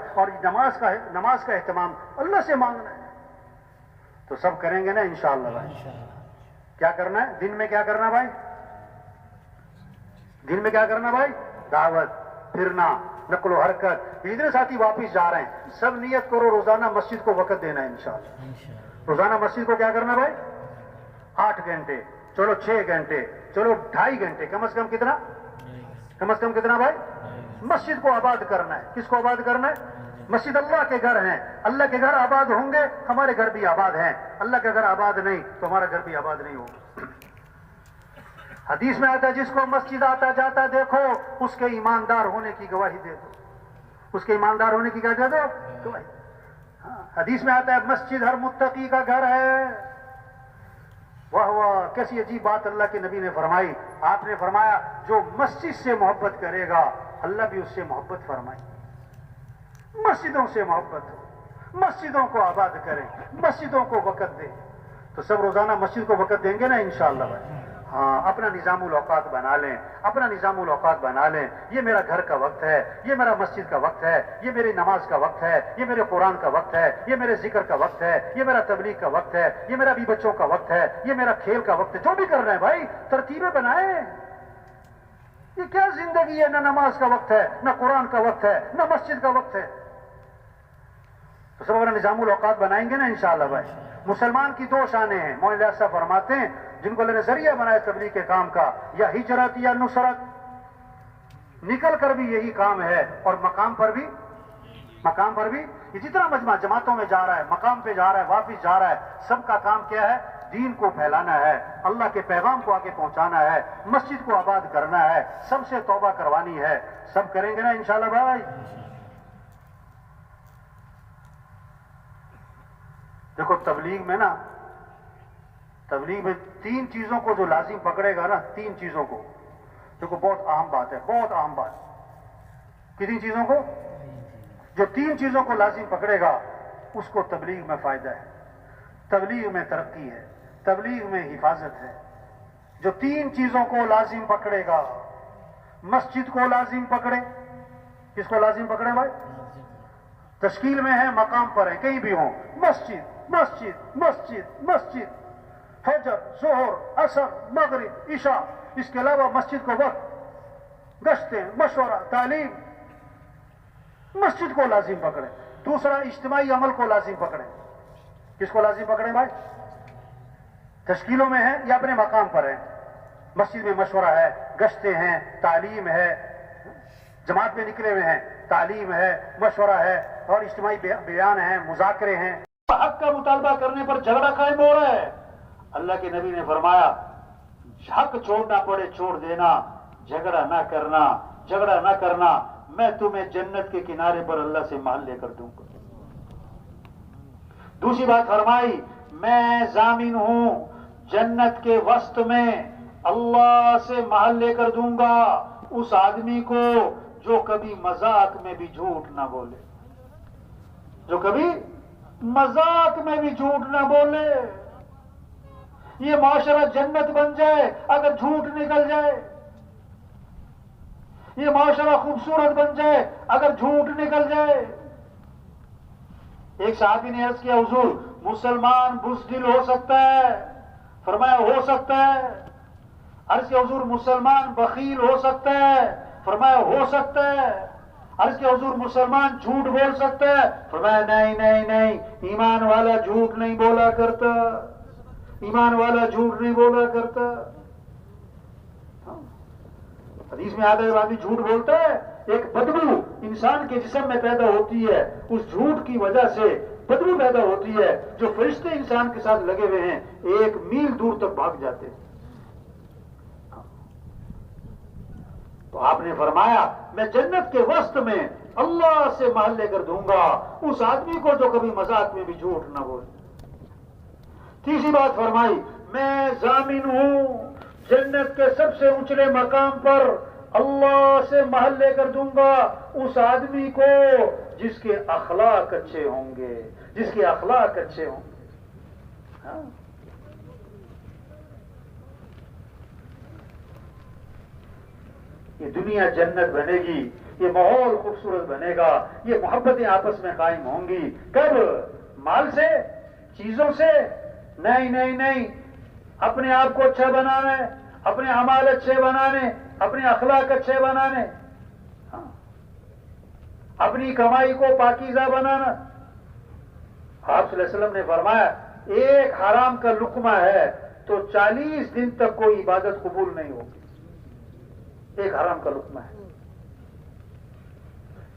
نماز کا اہتمام اللہ سے مانگنا ہے. تو سب کریں گے نا انشاءاللہ بھائی. کیا کرنا ہے دن میں، کیا کرنا بھائی، دن میں کیا کرنا بھائی، دعوت، پھرنا، نقل و حرکت. اتنے ساتھی واپس جا رہے ہیں، سب نیت کرو روزانہ مسجد کو وقت دینا ہے انشاءاللہ. روزانہ مسجد کو کیا کرنا بھائی، 8 گھنٹے، چلو 6 گھنٹے، چلو 2.5 گھنٹے، کم از کم کتنا، کم از کم کتنا بھائی. مسجد کو آباد کرنا ہے. کس کو آباد کرنا ہے، مسجد اللہ کے گھر ہیں، اللہ کے گھر آباد ہوں گے ہمارے گھر بھی آباد ہیں. اللہ کے گھر آباد نہیں تو ہمارا گھر بھی آباد نہیں ہوگا. حدیث میں آتا ہے جس کو مسجد آتا جاتا دیکھو اس کے ایماندار ہونے کی گواہی دے دو. اس کے ایماندار ہونے کی کیا دے دو، گواہی. حدیث میں آتا ہے مسجد ہر متقی کا گھر ہے. واہ واہ، کیسی عجیب بات اللہ کے نبی نے فرمائی. آپ نے فرمایا جو مسجد سے محبت کرے گا اللہ بھی اس سے محبت فرمائے. مسجدوں سے محبت ہو، مسجدوں کو آباد کریں، مسجدوں کو وقت دیں. تو سب روزانہ مسجد کو وقت دیں گے نا انشاءاللہ بھائی. ہاں اپنا نظام الاوقات بنا لیں، اپنا نظام الاوقات بنا لیں. یہ میرا گھر کا وقت ہے، یہ میرا مسجد کا وقت ہے، یہ میری نماز کا وقت ہے، یہ میرے قرآن کا وقت ہے، یہ میرے ذکر کا وقت ہے، یہ میرا تبلیغ کا وقت ہے، یہ میرا بھی بچوں کا وقت ہے، یہ میرا کھیل کا وقت ہے. جو بھی کر رہے ہیں بھائی ترتیبیں بنائیں. یہ کیا زندگی ہے، نہ نماز کا وقت ہے، نہ قرآن کا وقت ہے، نہ مسجد کا وقت ہے. تو سب اپنا نظام الاوقات بنائیں گے نا انشاءاللہ بھائی. مسلمان کی 2 شانیں ہیں. مولانا الیاس صاحب فرماتے ہیں جن کو اللہ نے ذریعہ بنایا تبلیغ کے کام کا، یا ہجرت یا نصرت. نکل کر بھی یہی کام ہے اور مقام پر بھی یہ جتنا مجمع جماعتوں میں جا رہا ہے، مقام پہ جا رہا ہے، واپس جا رہا ہے، سب کا کام کیا ہے، دین کو پھیلانا ہے، اللہ کے پیغام کو آگے پہنچانا ہے، مسجد کو آباد کرنا ہے، سب سے توبہ کروانی ہے. سب کریں گے نا انشاءاللہ بھائی. دیکھو تبلیغ میں نا، تبلیغ میں 3 چیزوں کو جو لازم پکڑے گا نا، 3 چیزوں کو، دیکھو بہت اہم بات ہے، بہت اہم بات. کتنی چیزوں کو، جو 3 چیزوں کو لازم پکڑے گا اس کو تبلیغ میں فائدہ ہے، تبلیغ میں ترقی ہے، تبلیغ میں حفاظت ہے. جو 3 چیزوں کو لازم پکڑے گا، مسجد کو لازم پکڑے. کس کو لازم پکڑے بھائی، تشکیل میں ہے، مقام پر ہے، کہیں بھی ہوں، مسجد مسجد مسجد مسجد، فجر، ظہر، عصر، مغرب، عشاء. اس کے علاوہ مسجد کو وقت، گشتیں، مشورہ، تعلیم. مسجد کو لازم پکڑیں. دوسرا اجتماعی عمل کو لازم پکڑیں. کس کو لازم پکڑیں بھائی، تشکیلوں میں ہیں یا اپنے مقام پر ہیں. مسجد میں مشورہ ہے، گشتیں ہیں، تعلیم ہے. جماعت میں نکلے ہوئے ہیں، تعلیم ہے، مشورہ ہے اور اجتماعی بیان ہیں، مذاکرے ہیں، حق کا مطالبہ کرنے پر جھگڑا قائم ہو رہا ہے۔ اللہ کے نبی نے فرمایا حق چھوڑنا پڑے چھوڑ دینا، جھگڑا نہ کرنا، جھگڑا نہ کرنا، میں تمہیں جنت کے کنارے پر اللہ سے محل لے کر دوں گا۔ دوسری بات فرمائی میں ضامن ہوں جنت کے وسط میں اللہ سے محل لے کر دوں گا اس آدمی کو جو کبھی مذاق میں بھی جھوٹ نہ بولے، جو کبھی مذاق میں بھی جھوٹ نہ بولے۔ یہ معاشرہ جنت بن جائے اگر جھوٹ نکل جائے، یہ معاشرہ خوبصورت بن جائے اگر جھوٹ نکل جائے۔ ایک صحابی نے عرض کیا حضور مسلمان بزدل ہو سکتا ہے؟ فرمایا ہو سکتا ہے۔ عرض کیا حضور مسلمان بخیل ہو سکتا ہے؟ فرمایا ہو سکتا ہے۔ عرض کیا حضور مسلمان جھوٹ بول سکتا ہے؟ فرمایا نہیں نہیں نہیں، ایمان والا جھوٹ نہیں بولا کرتا، ایمان والا جھوٹ نہیں بولا کرتا۔ حدیث میں آتا ہے آدمی جھوٹ بولتا ہے، ایک بدبو انسان کے جسم میں پیدا ہوتی ہے، اس جھوٹ کی وجہ سے بدبو پیدا ہوتی ہے، جو فرشتے انسان کے ساتھ لگے ہوئے ہیں 1 میل دور تک بھاگ جاتے ہیں۔ تو آپ نے فرمایا میں جنت کے وسط میں اللہ سے محل لے کر دوں گا اس آدمی کو جو کبھی مذاق میں بھی جھوٹ نہ بولے۔ تیسری بات فرمائی میں ضامن ہوں جنت کے سب سے اونچے مقام پر اللہ سے محل لے کر دوں گا اس آدمی کو جس کے اخلاق اچھے ہوں گے، جس کے اخلاق اچھے ہوں گے۔ ہاں؟ یہ دنیا جنت بنے گی، یہ ماحول خوبصورت بنے گا، یہ محبتیں آپس میں قائم ہوں گی۔ کب؟ مال سے، چیزوں سے؟ نہیں نہیں نہیں، اپنے آپ کو اچھا بنانا ہے، اپنے اعمال اچھے بنانے، اپنے اخلاق اچھے بنانے، ہاں، اپنی کمائی کو پاکیزہ بنانا۔ آپ صلی اللہ علیہ وسلم نے فرمایا ایک حرام کا لقمہ ہے تو 40 دن تک کوئی عبادت قبول نہیں ہوگی۔ ایک حرام کا لقمہ ہے،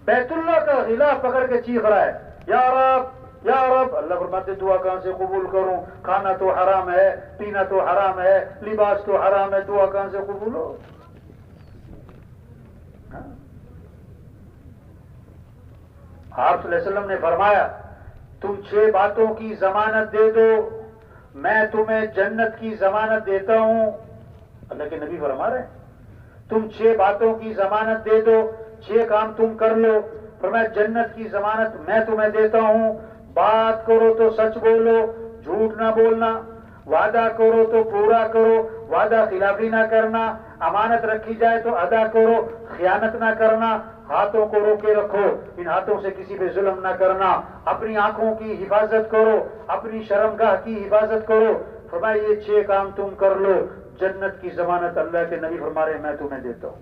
بیت اللہ کا غلاف پکڑ کے چیخ رہا ہے یا رب یا رب، اللہ فرماتے دعا کہاں سے قبول کروں؟ کھانا تو حرام ہے، پینا تو حرام ہے، لباس تو حرام ہے، دعا کہاں سے قبول ہو؟ آپ صلی اللہ علیہ وسلم نے فرمایا تم 6 باتوں کی ضمانت دے دو میں تمہیں جنت کی ضمانت دیتا ہوں۔ اللہ کے نبی فرما رہے ہیں تم 6 باتوں کی ضمانت دے دو، 6 کام تم کر لو، فرمایا جنت کی ضمانت میں تمہیں دیتا ہوں۔ بات کرو تو سچ بولو، جھوٹ نہ بولنا، وعدہ کرو تو پورا کرو، وعدہ خلافی نہ کرنا، امانت رکھی جائے تو ادا کرو، خیانت نہ کرنا، ہاتھوں کو روکے رکھو، ان ہاتھوں سے کسی پہ ظلم نہ کرنا، اپنی آنکھوں کی حفاظت کرو، اپنی شرمگاہ کی حفاظت کرو۔ فرمایا یہ 6 کام تم کر لو، جنت کی ضمانت اللہ کے نبی فرما رہے میں تمہیں دیتا ہوں۔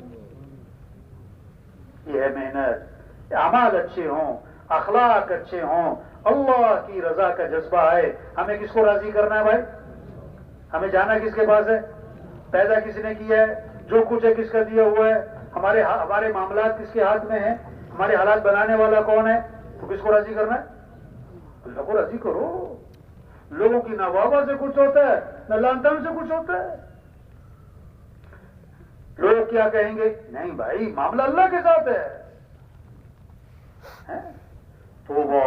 یہ ہے محنت، اعمال اچھے ہوں، اخلاق اچھے ہوں، اللہ کی رضا کا جذبہ ہے۔ ہمیں کس کو راضی کرنا ہے بھائی؟ ہمیں جانا کس کے پاس ہے؟ پیدا کس نے کیا ہے؟ جو کچھ ہے کس کا دیا ہوا ہے؟ ہمارے معاملات کس کے ہاتھ میں ہیں؟ ہمارے حالات بنانے والا کون ہے؟ تو کس کو راضی کرنا ہے؟ اللہ کو راضی کرو۔ لوگوں کی نہ واہ واہ سے کچھ ہوتا ہے نہ لان تان سے کچھ ہوتا ہے۔ لوگ کیا کہیں گے؟ نہیں بھائی معاملہ اللہ کے ساتھ ہے۔ تو وہ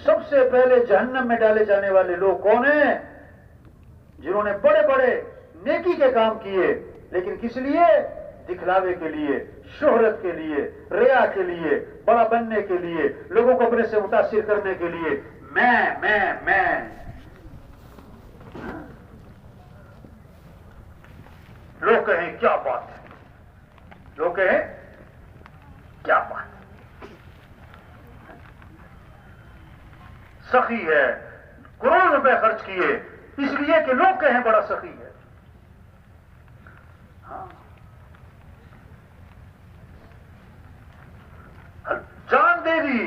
سب سے پہلے جہنم میں ڈالے جانے والے لوگ کون ہیں؟ جنہوں نے بڑے بڑے نیکی کے کام کیے لیکن کس لیے؟ دکھلاوے کے لیے، شہرت کے لیے، ریا کے لیے، بڑا بننے کے لیے، لوگوں کو اپنے سے متاثر کرنے کے لیے، میں لوگ کہیں کیا بات ہے، لوگ کہیں کیا بات ہے، سخی ہے، کروڑ روپے خرچ کیے اس لیے کہ لوگ کہیں بڑا سخی ہے۔ ہاں جان دے دی،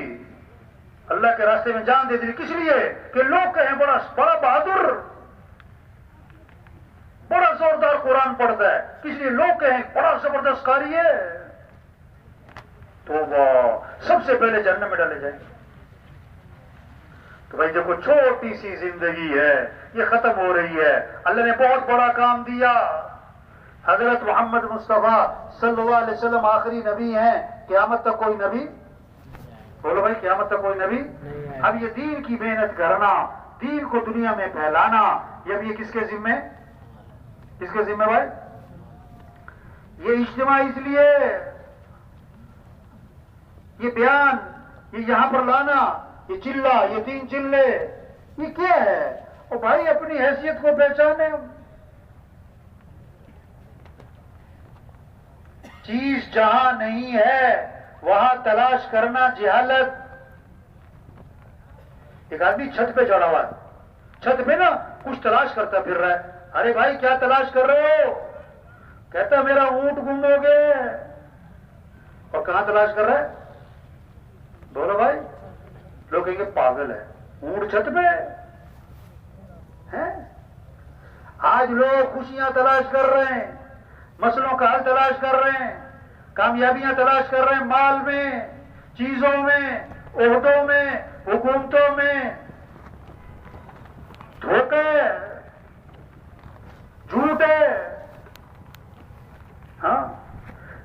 اللہ کے راستے میں جان دے دی کس لیے؟ کہ لوگ کہیں بڑا بہادر، بڑا زوردار قرآن پڑھتا ہے، کس لیے؟ لوگ کہیں بڑا زبردست قاری ہے۔ تو وہ سب سے پہلے جہنم میں ڈالے جائیں گے. تو بھائی دیکھو چھوٹی سی زندگی ہے, یہ ختم ہو رہی ہے. اللہ نے بہت بڑا کام دیا. حضرت محمد مصطفیٰ صلی اللہ علیہ وسلم آخری نبی ہیں. قیامت تک کوئی نبی, بولو بھائی قیامت تک کوئی نبی. اب یہ دین کی محنت کرنا, دین کو دنیا میں پھیلانا, یہ کس کے ذمہ, کس کے ذمہ بھائی؟ یہ اجتماع اس لیے, یہ بیان, یہ یہاں پر لانا, یہ چلہ, یہ 3 چلے, یہ کیا ہے؟ اور بھائی اپنی حیثیت کو پہچانے. چیز جہاں نہیں ہے وہاں تلاش کرنا جہالت. ایک آدمی چھت پہ چڑھا ہوا ہے, چھت پہ نا کچھ تلاش کرتا پھر رہا ہے. ارے بھائی کیا تلاش کر رہے ہو؟ کہتا میرا اونٹ گم ہو گیا. اور کہاں تلاش کر رہا ہے؟ بولو بھائی. لوگ کہیں گے پاگل ہے, اونٹ چھت پہ ہے. آج لوگ خوشیاں تلاش کر رہے ہیں, مسئلوں کا حل تلاش کر رہے ہیں, کامیابیاں تلاش کر رہے ہیں مال میں, چیزوں میں, عہدوں میں, حکومتوں میں. دھوکے, جھوٹ ہے. ہاں,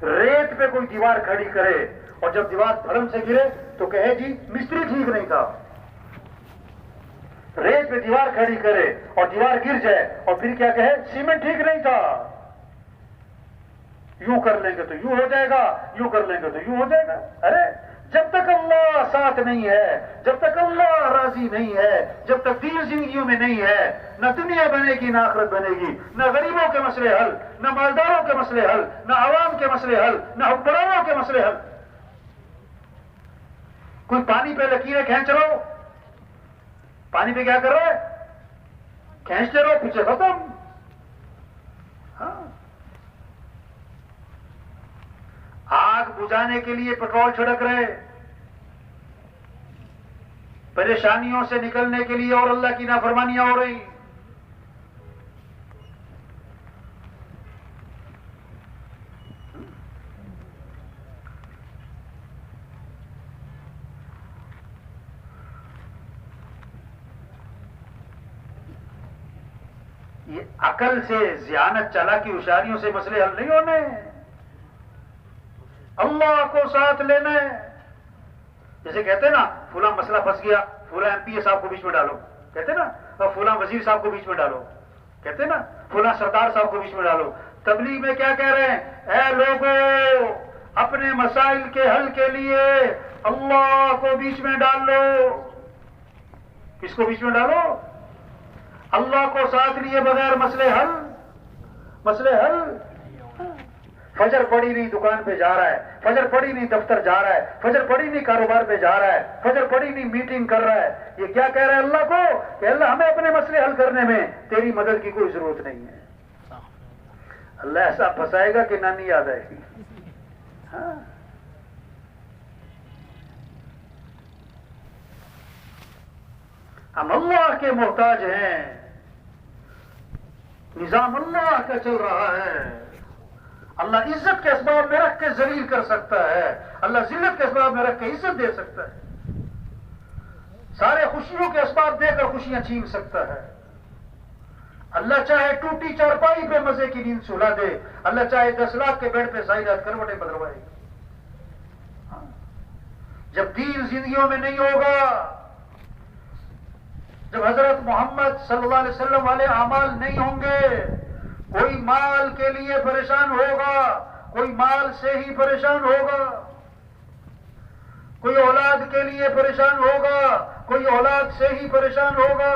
ریت پہ کوئی دیوار کھڑی کرے اور جب دیوار دھڑم سے گرے تو کہے جی مستری ٹھیک نہیں تھا. ریت پہ دیوار کھڑی کرے اور دیوار گر جائے اور پھر کیا کہے سیمنٹ ٹھیک نہیں تھا. یوں کر لیں گے تو یوں ہو جائے گا, یوں کر لیں گے تو یوں ہو جائے گا. ارے جب تک اللہ ساتھ نہیں ہے, جب تک اللہ راضی نہیں ہے, جب تک دین زندگیوں میں نہیں ہے, نہ دنیا بنے گی نہ آخرت بنے گی. نہ غریبوں کے مسئلے حل, نہ مالداروں کے مسئلے حل, نہ عوام کے مسئلے حل, نہ حکمرانوں کے مسئلے حل. کوئی پانی پہ لکیریں کھینچ رہو, پانی پہ کیا کر رہا ہے؟ کھینچتے رہو, پیچھے ختم. ہاں, آگ بجھانے کے لیے پیٹرول چھڑک رہے, پریشانیوں سے نکلنے کے لیے اور اللہ کی نافرمانیاں ہو رہی. یہ عقل سے, ذہانت, چالاکی, ہوشیاریوں سے مسئلے حل نہیں ہونے. اللہ کو ساتھ لینا ہے. جیسے کہتے ہیں نا فلاں مسئلہ پھنس گیا, فلاں MP صاحب کو بیچ میں ڈالو, کہتے ہیں نا, اور فلاں وزیر صاحب کو بیچ میں ڈالو, کہتے ہیں نا فلاں سردار صاحب کو بیچ میں ڈالو. تبلیغ میں کیا کہہ رہے ہیں؟ اے لوگوں, اپنے مسائل کے حل کے لیے اللہ کو بیچ میں ڈال لو. کس کو بیچ میں ڈالو؟ اللہ کو ساتھ لیے بغیر مسئلے حل, مسئلے حل. فجر پڑی نہیں دکان پہ جا رہا ہے, فجر پڑی نہیں دفتر جا رہا ہے, فجر پڑی نہیں کاروبار پہ جا رہا ہے, فجر پڑی نہیں میٹنگ کر رہا ہے. یہ کیا کہہ رہا ہے اللہ کو کہ اللہ ہمیں اپنے مسئلے حل کرنے میں تیری مدد کی کوئی ضرورت نہیں ہے. اللہ ایسا پھنسائے گا کہ نانی یاد آئے گی. ہاں, ہم اللہ کے محتاج ہیں, نظام اللہ کا چل رہا ہے. اللہ عزت کے اسباب میں رکھ کے ذلیل کر سکتا ہے, اللہ ذلت کے اسباب میں رکھ کے عزت دے سکتا ہے, سارے خوشیوں کے اسباب دے کر خوشیاں چھین سکتا ہے. اللہ چاہے ٹوٹی چارپائی پہ مزے کی نیند سلا دے, اللہ چاہے 10 لاکھ کے بیڈ پہ سائیدات کروٹیں بدلوائے. جب دین زندگیوں میں نہیں ہوگا, جب حضرت محمد صلی اللہ علیہ وسلم والے اعمال نہیں ہوں گے, کوئی مال کے لیے پریشان ہوگا, کوئی مال سے ہی پریشان ہوگا, کوئی اولاد کے لیے پریشان ہوگا, کوئی اولاد سے ہی پریشان ہوگا,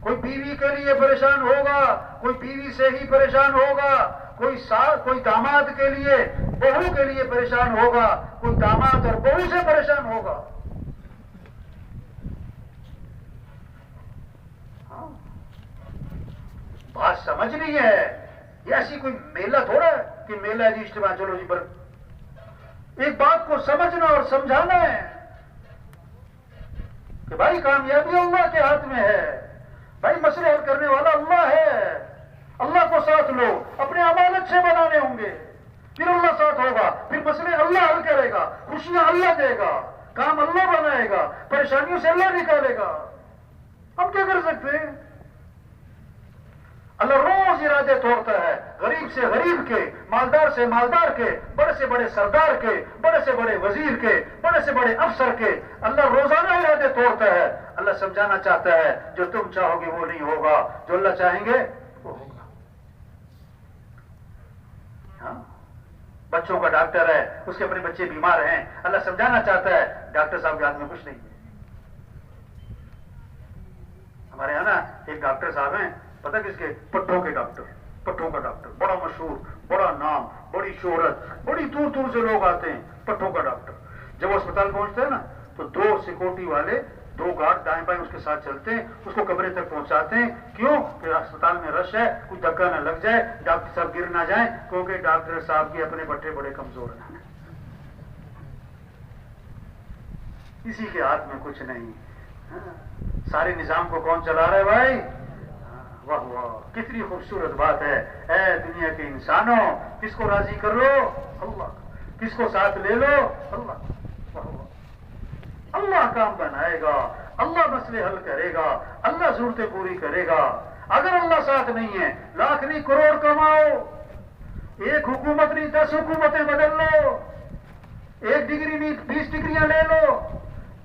کوئی بیوی کے لیے پریشان ہوگا, کوئی بیوی سے ہی پریشان ہوگا, کوئی داماد کے لیے, بہو کے لیے پریشان ہوگا, کوئی داماد اور بہو سے پریشان ہوگا. بات سمجھ نہیں ہے. یہ ایسی کوئی میلہ تھوڑا ہے کہ میلہ ہے جی اجتماع چلو جی پر. ایک بات کو سمجھنا اور سمجھانا ہے کہ بھائی کامیابی اللہ کے ہاتھ میں ہے, بھائی مسئلے حل کرنے والا اللہ ہے. اللہ کو ساتھ لو, اپنے اعمال اچھے بنانے ہوں گے, پھر اللہ ساتھ ہوگا, پھر مسئلے اللہ حل کرے کرے گا, خوشیاں اللہ دے گا, کام اللہ بنائے گا, پریشانیوں سے اللہ نکالے گا. ہم کیا کر سکتے ہیں؟ اللہ روز ارادے توڑتا ہے, غریب سے غریب کے, مالدار سے مالدار کے, بڑے سے بڑے سردار کے, بڑے سے بڑے وزیر کے, بڑے سے بڑے افسر کے. اللہ روزانہ ارادے توڑتا ہے. اللہ سمجھانا چاہتا ہے جو تم چاہو گے وہ نہیں ہوگا, جو اللہ چاہیں گے وہ ہوگا. ہاں, بچوں کا ڈاکٹر ہے, اس کے اپنے بچے بیمار ہیں, اللہ سمجھانا چاہتا ہے ڈاکٹر صاحب کے ہاتھ میں کچھ نہیں ہے. ہمارے یہاں نا ایک ڈاکٹر صاحب ہیں, پتہ کس کے؟ پٹھوں کے ڈاکٹر. پٹھوں کا ڈاکٹر, بڑا مشہور, بڑا نام, بڑی شہرت, بڑی دور دور سے لوگ آتے ہیں. پٹھوں کا ڈاکٹر جب وہ اسپتال پہنچتے ہیں نا تو 2 سیکورٹی والے, 2 گارڈ دائیں بائیں اس کے ساتھ چلتے ہیں, اس کو کمرے تک پہنچاتے ہیں. کیوں کہ اسپتال میں رش ہے, کوئی دھکا نہ لگ جائے, ڈاکٹر صاحب گر نہ جائیں, کیونکہ ڈاکٹر صاحب کے اپنے پٹھے بڑے کمزور ہیں, کسی کے ہاتھ میں کچھ نہیں. سارے نظام کو کون چلا رہا ہے بھائی؟ واہ واہ, کتنی خوبصورت بات ہے. اے دنیا کے انسانوں, کس کو راضی کر لو؟ اللہ. کس کو ساتھ لے لو؟ اللہ. واہ واہ. اللہ کام بنائے گا, اللہ مسئلے حل کرے گا, اللہ ضرورتیں پوری کرے گا. اگر اللہ ساتھ نہیں ہے, لاکھ نہیں کروڑ کماؤ, 1 حکومت نہیں 10 حکومتیں بدل لو, 1 ڈگری نہیں 20 ڈگریاں لے لو,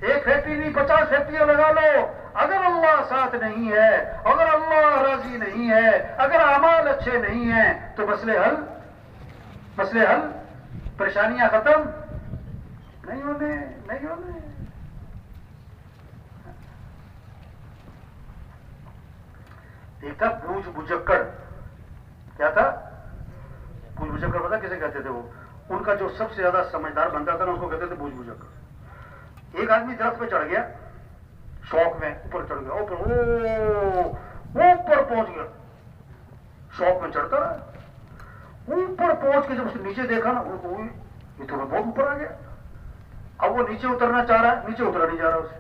1 فیکٹری نہیں 50 فیکٹریاں لگا لو, اگر اللہ ساتھ نہیں ہے, اگر اللہ راضی نہیں ہے, اگر اعمال اچھے نہیں ہیں, تو مسئلے حل, پریشانیاں ختم نہیں ہونے. ایک تھا بوجھ بجکڑ. کیا تھا بوجھ بجکڑ؟ پتا کسے کہتے تھے؟ وہ ان کا جو سب سے زیادہ سمجھدار بنتا تھا نا, اس کو کہتے تھے بوجھ بجکڑ. ایک آدمی درخت پہ چڑھ گیا, شوق میں اوپر چڑھ گیا, اوپر پہنچ گیا, شوق میں چڑھتا رہا, اوپر پہنچ کے جب اس نے نیچے دیکھا نا, یہ تو میں بہت اوپر آ گیا. اب وہ نیچے اترنا چاہ رہا ہے, نیچے اترا نہیں جا رہا اسے.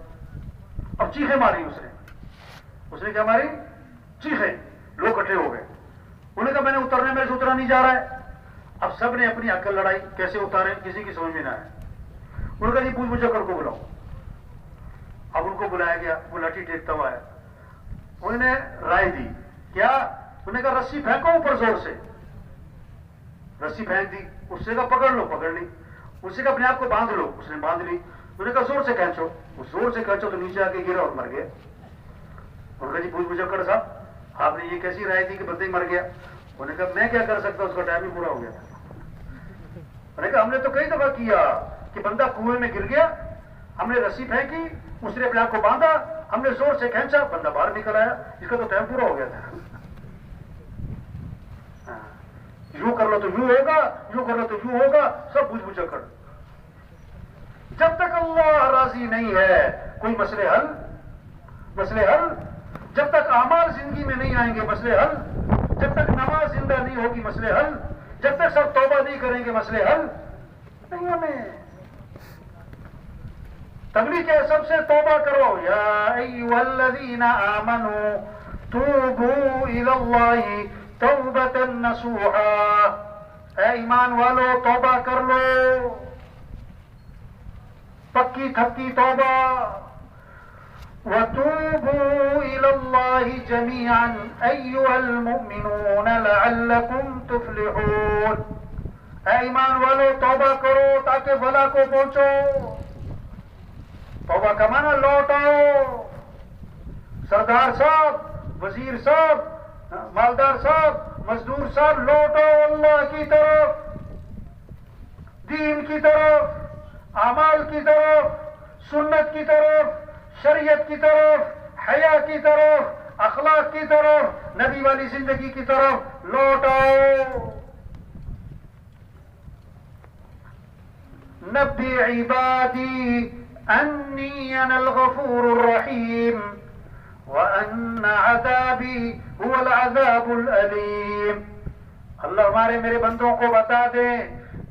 اب چیخیں ماری اس نے کیا ماری؟ چیخیں. لوگ اکٹھے ہو گئے, انہوں نے کہا میں نے اترنے, میرے سے اترا نہیں جا رہا ہے. اب سب نے اپنی عقل لڑائی, کیسے اتارے, کسی کی سمجھ میں نہ آئے. انہوں نے کہا جی بوجھ بجکڑ کو بلاؤ. اب ان کو بلایا گیا, وہ لاٹھی ٹیکتا ہوا ہے. انہوں نے رائے دی, کیا؟ انہوں نے کہا رسی پھینکو اوپر زور سے. رسی پھینک دی. اس سے کہا پکڑ لو, پکڑ لی. اس سے کہا اپنے آپ کو باندھ لو, اس نے باندھ لی. انہوں نے کہا زور سے کھینچو. وہ زور سے کھینچو تو نیچے آ کے گرا اور مر گیا. انہوں نے کہا جی بوجھ بجکڑ صاحب, آپ نے یہ کیسی رائے دی کہ بندہ ہی مر گیا؟ انہوں نے کہا میں کیا کر سکتا, اس کا ٹائم ہی پورا ہو گیا تھا. انہوں نے کہا ہم نے تو کئی دفعہ کیا کہ بندہ کنویں میں گر گیا, ہم نے رسی پھینکی, اس نے اپنے آپ کو باندھا, ہم نے زور سے کھینچا, بندہ باہر نکل آیا, اس کا تو ٹائم پورا ہو گیا تھا. یوں کر لو تو یوں ہوگا, یوں کر لو تو یوں ہوگا, سب بوجھ بجکڑ. جب تک اللہ راضی نہیں ہے کوئی مسئلے حل. جب تک اعمال زندگی میں نہیں آئیں گے مسئلے حل, جب تک نماز زندہ نہیں ہوگی مسئلے حل, جب تک سب توبہ نہیں کریں گے مسئلے حل نہیں ہونے. تبلیغ کیا ہے؟ سب سے توبہ کرو. یا ایھا الذین آمنوا توبوا الی اللہ توبۃ نصوحا. اے ایمان والو توبہ کر لو, پکی تھکی توبہ. وَتُوبُوا إِلَى اللَّهِ جَمِيعًا أَيُّهَا الْمُؤْمِنُونَ لَعَلَّكُمْ تُفْلِحُونَ. اے ایمان والو توبہ کرو تاکہ بھلا کو پہنچو. توبہ کا معنی لوٹ آؤ. سردار صاحب, وزیر صاحب, مالدار صاحب, مزدور صاحب, لوٹ آؤ اللہ کی طرف, دین کی طرف, اعمال کی طرف, سنت کی طرف, شریعت کی طرف, حیا کی طرف, اخلاق کی طرف, نبی والی زندگی کی طرف لوٹ آؤ. نبی عبادی انی انا الغفور الرحیم وان عذابی هو العذاب الالیم. اللہ ہمارے میرے بندوں کو بتا دے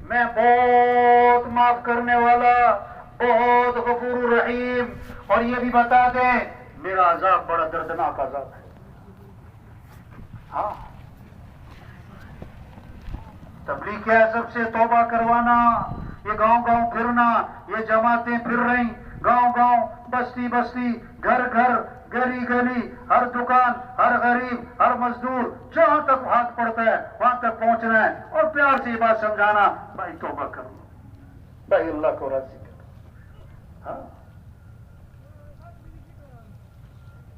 میں بہت معاف کرنے والا, بہت غفور الرحیم, اور یہ بھی بتا دیں میرا عذاب بڑا دردناک عذاب ہے. ہاں, تبلیغ کیا ہے؟ سب سے توبہ کروانا, یہ گاؤں گاؤں پھرنا، یہ جماعتیں پھر رہی، گاؤں گاؤں، بستی بستی، گھر گھر، گلی گلی، ہر دکان، ہر غریب، ہر مزدور، جہاں تک ہاتھ پڑتا ہے وہاں تک پہنچنا ہے اور پیار سے یہ بات سمجھانا، بھائی توبہ کر لو، بھائی اللہ کو راضی کر۔ ہاں،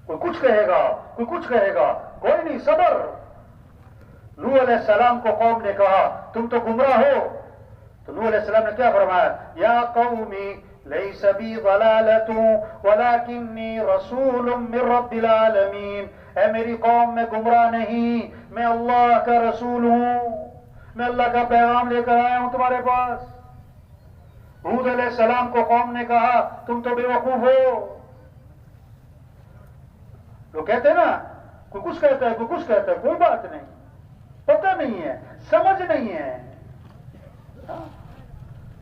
کوئی کچھ کہے گا، کوئی کچھ کہے گا، کوئی نہیں، صبر۔ نوح علیہ السلام کو قوم نے کہا تم تو گمراہ ہو، تو نوح علیہ السلام نے کیا فرمایا؟ یا قومی لیس بی ضلالۃ ولکنی رسول من رب العالمین، اے میری قوم میں گمراہ نہیں، میں اللہ کا رسول ہوں، میں اللہ کا پیغام لے کر آیا ہوں تمہارے پاس۔ ہود علیہ السلام کو قوم نے کہا تم تو بے وقوف ہو۔ لوگ کہتے ہیں نا، کوئی کچھ کہتا ہے، کوئی کچھ کہتا ہے، کوئی بات نہیں، پتہ نہیں ہے، سمجھ نہیں ہے۔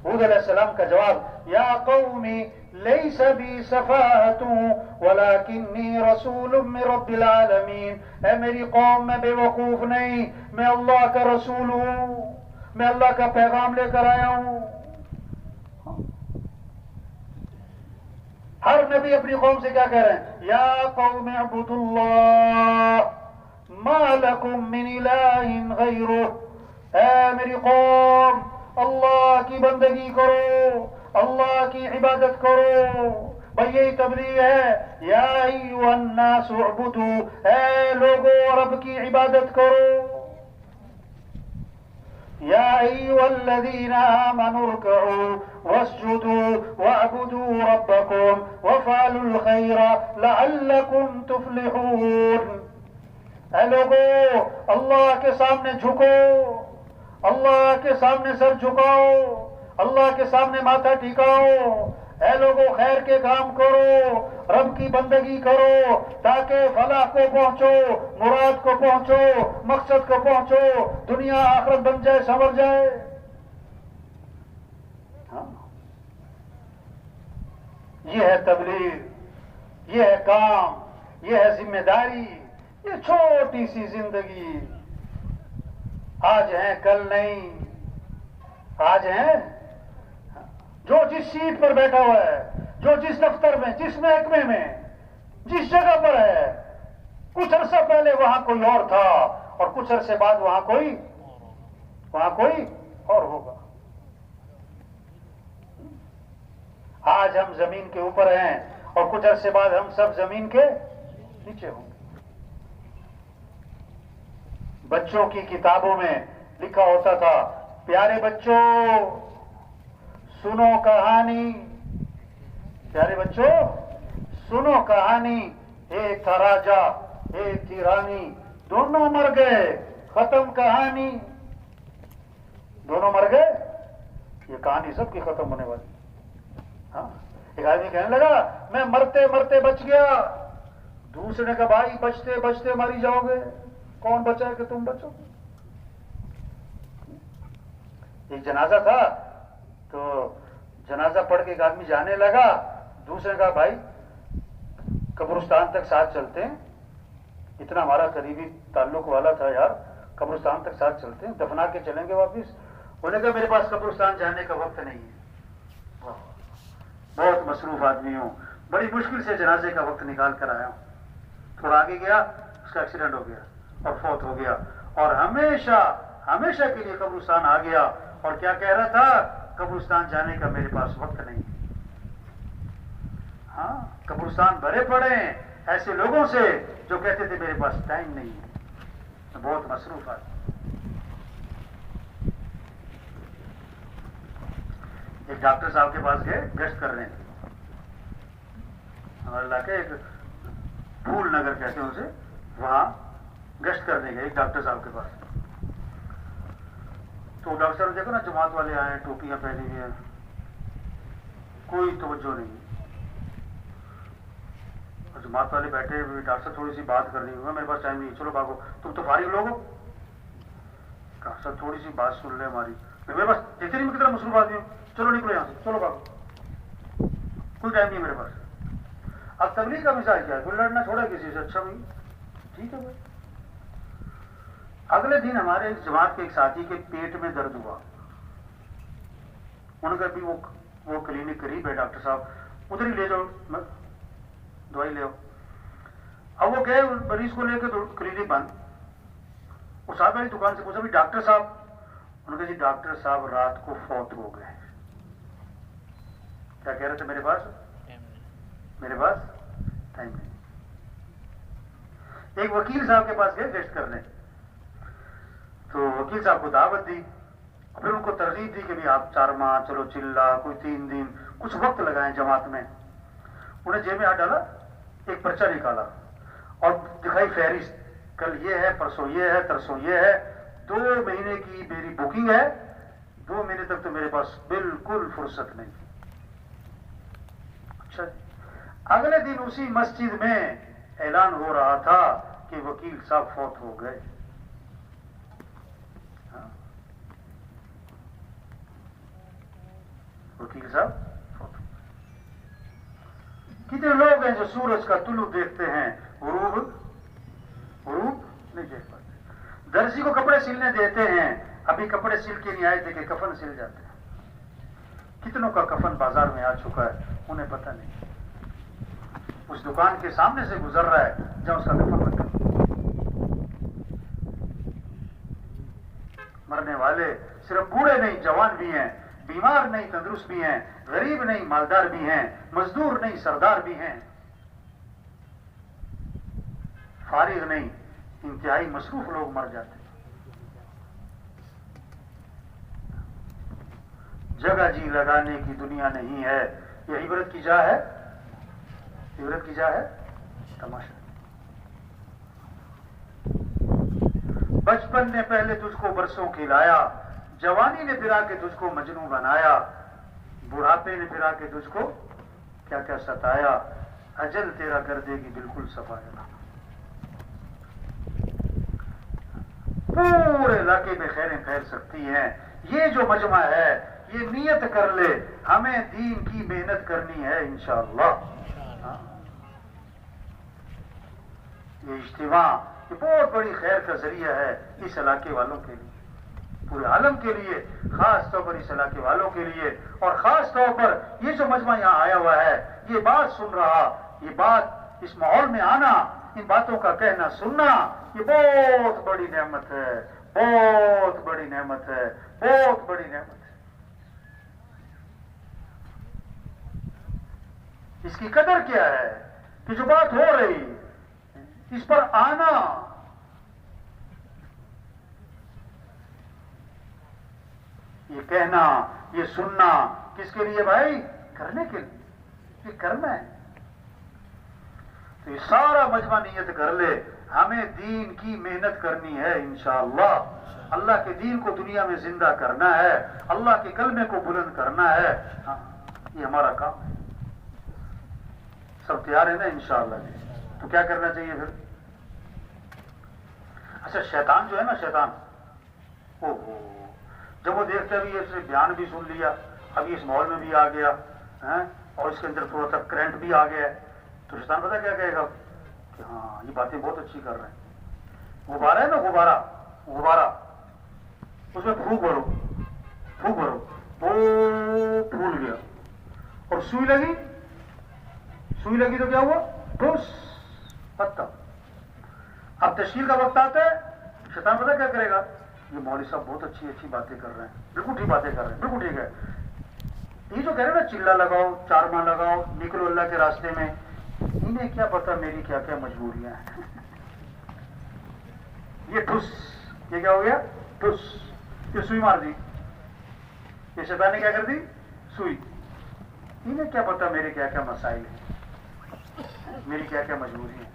ہود علیہ السلام کا جواب، یا قومی لیس بی صفاحۃ ولکنی رسول من رب العالمین، اے میری قوم میں بے وقوف نہیں، میں اللہ کا رسول ہوں، میں اللہ کا پیغام لے کر آیا ہوں۔ ہر نبی اپنی قوم سے کیا کہہ رہے ہیں؟ یا قوم اعبدوا اللہ ما لکم من الہ غیرہ، اے میری قوم اللہ کی بندگی کرو، اللہ کی عبادت کرو۔ بھئی یہی تبلیغ ہے، یا ایھا الناس اعبدوا، اے لوگو رب کی عبادت کرو۔ یا ایھا الذین آمنوا ارکعوا واسجدوا واعبدوا ربکم وافعلوا الخیر لعلکم تفلحون، اے لوگو اللہ کے سامنے جھکو، اللہ کے سامنے سر جھکاؤ، اللہ کے سامنے ماتھا ٹھکاؤ، اے لوگوں خیر کے کام کرو، رب کی بندگی کرو، تاکہ فلاح کو پہنچو، مراد کو پہنچو، مقصد کو پہنچو، دنیا آخرت بن جائے، سنور جائے۔ ہاں، یہ ہے تبلیغ، یہ ہے کام، یہ ہے ذمہ داری، یہ چھوٹی سی زندگی، آج ہیں کل نہیں، آج ہیں، جو جس سیٹ پر بیٹھا ہوا ہے، جو جس دفتر میں، جس محکمے میں، جس جگہ پر ہے، کچھ عرصہ پہلے وہاں کوئی اور تھا اور کچھ عرصے بعد وہاں کوئی اور ہوگا۔ آج ہم زمین کے اوپر ہیں اور کچھ عرصے بعد ہم سب زمین کے نیچے ہوں گے۔ بچوں کی کتابوں میں لکھا ہوتا تھا، پیارے بچوں سنو کہانی، پیارے بچوں سنو کہانی، ایک تھا راجا ایک تھی رانی، دونوں مر گئے، ختم کہانی، دونوں مر گئے، یہ کہانی سب کی ختم ہونے والی۔ ہاں، ایک آدمی کہنے لگا میں مرتے مرتے بچ گیا، دوسرے نے کہا بھائی بچتے بچتے مر ہی جاؤ گے، کون بچا ہے کہ تم بچو؟ ایک جنازہ تھا تو جنازہ پڑھ کے ایک آدمی جانے لگا، دوسرے نے کہا بھائی قبرستان تک ساتھ چلتے ہیں، اتنا ہمارا قریبی تعلق والا تھا یار، قبرستان تک ساتھ چلتے ہیں، دفنا کے چلیں گے واپس۔ انہوں نے کہا میرے پاس قبرستان جانے کا وقت نہیں ہے، بہت مصروف آدمی ہوں، بڑی مشکل سے جنازے کا وقت نکال کر آیا ہوں۔ تھوڑا آگے گیا، اس کا ایکسیڈنٹ ہو گیا اور فوت ہو گیا، اور ہمیشہ کے لیے قبرستان آ گیا، اور کیا کہہ رہا تھا؟ قبرستان جانے کا میرے پاس وقت نہیں۔ ہاں، قبرستان بھرے پڑے ہیں ایسے لوگوں سے جو کہتے تھے میرے پاس ٹائم نہیں ہے، میں بہت مصروف آدمی۔ ایک ڈاکٹر صاحب کے پاس گئے، گشت کر رہے ہیں، ہمارے علاقے ایک پھول نگر کہتے ہیں اسے، وہاں گشت کرنے گئے ایک ڈاکٹر صاحب کے پاس۔ تو ڈاکٹر صاحب نے دیکھا نا جماعت والے آئے ہیں، ٹوپیاں پہنی ہوئی ہیں، کوئی توجہ نہیں، اور جماعت والے بیٹھے ہوئے، ڈاکٹر صاحب تھوڑی سی بات کرنی ہوئی، میرے پاس ٹائم نہیں، چلو بھاگو، تم تو فارغ لوگ ہو، ڈاکٹر صاحب تھوڑی سی بات سن لیں ہماری، میرے پاس دیکھتے نہیں میں کتنا مصروف آدمی ہوں، چلو نکلو یہاں سے، چلو بھاگو، کوئی ٹائم نہیں میرے پاس۔ اب تبلیغ کا مزاج کیا ہے؟ کوئی لڑنا چھوڑا کسی سے، اچھا بھائی ٹھیک ہے بھائی۔ اگلے دن ہمارے اس جماعت کے ایک ساتھی کے پیٹ میں درد ہوا، انہوں نے کہا بھی وہ کلینک قریب ہے ڈاکٹر صاحب ادھر ہی لے جاؤ دوائی لے آؤ. اب وہ گئے مریض کو لے کے تو کلینک بند. وہ صاحب والی دکان سے پوچھا بھی ڈاکٹر صاحب, انہوں نے کہا جی ڈاکٹر صاحب رات کو فوت ہو گئے. کیا کہہ رہے تھے؟ میرے پاس ٹائم نہیں. ایک وکیل صاحب کے پاس گئے گیسٹ کرنے, تو وکیل صاحب کو دعوت دی, پھر ان کو ترغیب دی کہ بھی آپ 4 ماہ چلو چلا, کوئی 3 دن کچھ وقت لگائیں جماعت میں. انہیں جیب میں ہاتھ ڈالا, ایک پرچہ نکالا اور دکھائی فہرست, کل یہ ہے, پرسوں یہ ہے, ترسوں یہ ہے, 2 مہینے کی میری بکنگ ہے, 2 مہینے تک تو میرے پاس بالکل فرصت نہیں. اچھا, اگلے دن اسی مسجد میں اعلان ہو رہا تھا کہ وکیل صاحب فوت ہو گئے. وکیل صاحب فوت ہو گئے. کتنے لوگ ہیں جو سورج کا طلوع دیکھتے ہیں, غروب نہیں دیکھ پاتے. درزی کو کپڑے سلنے دیتے ہیں, ابھی کپڑے سل کے نہیں آئے تھے کہ کفن سل جاتے ہیں. کتنوں کا کفن بازار میں آ چکا ہے, انہیں پتہ نہیں. اس دکان کے سامنے سے گزر رہا ہے جہاں اس کا کفن رکھا. مرنے والے صرف بوڑھے نہیں, جوان بھی ہیں, بیمار نہیں تندرست بھی ہیں, غریب نہیں مالدار بھی ہیں, مزدور نہیں سردار بھی ہیں, فارغ نہیں انتہائی مصروف لوگ مر جاتے ہیں. جگہ جی لگانے کی دنیا نہیں ہے, یہ عبرت کی جا ہے, عبرت کی جا ہے تماشا. بچپن نے پہلے تجھ کو برسوں کھلایا, جوانی نے پھرا کے تجھ کو مجنوں بنایا, بڑھاپے نے پھرا کے تجھ کو کیا کیا ستایا, اجل تیرا کر دے گی بالکل صفایا. پورے علاقے میں خیریں پھیل سکتی ہیں. یہ جو مجمع ہے یہ نیت کر لے, ہمیں دین کی محنت کرنی ہے انشاءاللہ. یہ اجتماع یہ بہت بڑی خیر کا ذریعہ ہے اس علاقے والوں کے لیے, پورے عالم کے لیے, خاص طور پر اس علاقے والوں کے لیے. اور خاص طور پر یہ جو مجمع یہاں آیا ہوا ہے, یہ بات سن رہا, یہ بات اس ماحول میں آنا, ان باتوں کا کہنا سننا, یہ بہت بڑی نعمت ہے, بہت بڑی نعمت ہے, بہت بڑی نعمت ہے. اس کی قدر کیا ہے کہ جو بات ہو رہی اس پر آنا, یہ کہنا, یہ سننا, کس کے لیے بھائی؟ کرنے کے لیے, یہ کرنا ہے. تو یہ سارا مجمع نیت کر لے, ہمیں دین کی محنت کرنی ہے انشاءاللہ. اللہ کے دین کو دنیا میں زندہ کرنا ہے, اللہ کے کلمے کو بلند کرنا ہے. ہاں, یہ ہمارا کام ہے. سب تیار ہے نا انشاءاللہ؟ تو کیا کرنا چاہیے پھر؟ اچھا, شیطان جو ہے نا, شیطان جب وہ دیکھتا ہے بھی اس نے بیان بھی سن لیا, ابھی اس ماحول میں بھی آ گیا اور اس کے اندر تھوڑا سا کرنٹ بھی آ گیا ہے, تو شیطان پتہ کیا کہے گا کہ ہاں یہ باتیں بہت اچھی کر رہے ہیں. غبارہ ہے نا, غبارہ, اس میں پھونک بھرو, وہ پھول گیا. اور سوئی لگی تو کیا ہوا؟ ٹھوس پتہ. اب تشکیل کا وقت آتا ہے, شیطان پتہ کیا کرے گا, یہ مولوی صاحب بہت اچھی باتیں کر رہے ہیں, بالکل ٹھیک باتیں کر رہے ہیں, بالکل ٹھیک ہے. یہ جو کہہ رہے ہیں نا چلا لگاؤ, 4 ماہ لگاؤ, نکلو اللہ کے راستے میں, انہیں کیا پتا میری کیا کیا مجبوریاں ہیں. یہ ٹھس, یہ کیا ہو گیا؟ ٹھس, یہ سوئی مار دی, یہ شیطان نے کیا کر دی؟ سوئی. انہیں کیا پتا میرے کیا کیا مسائل ہیں, میری کیا کیا مجبوری ہیں.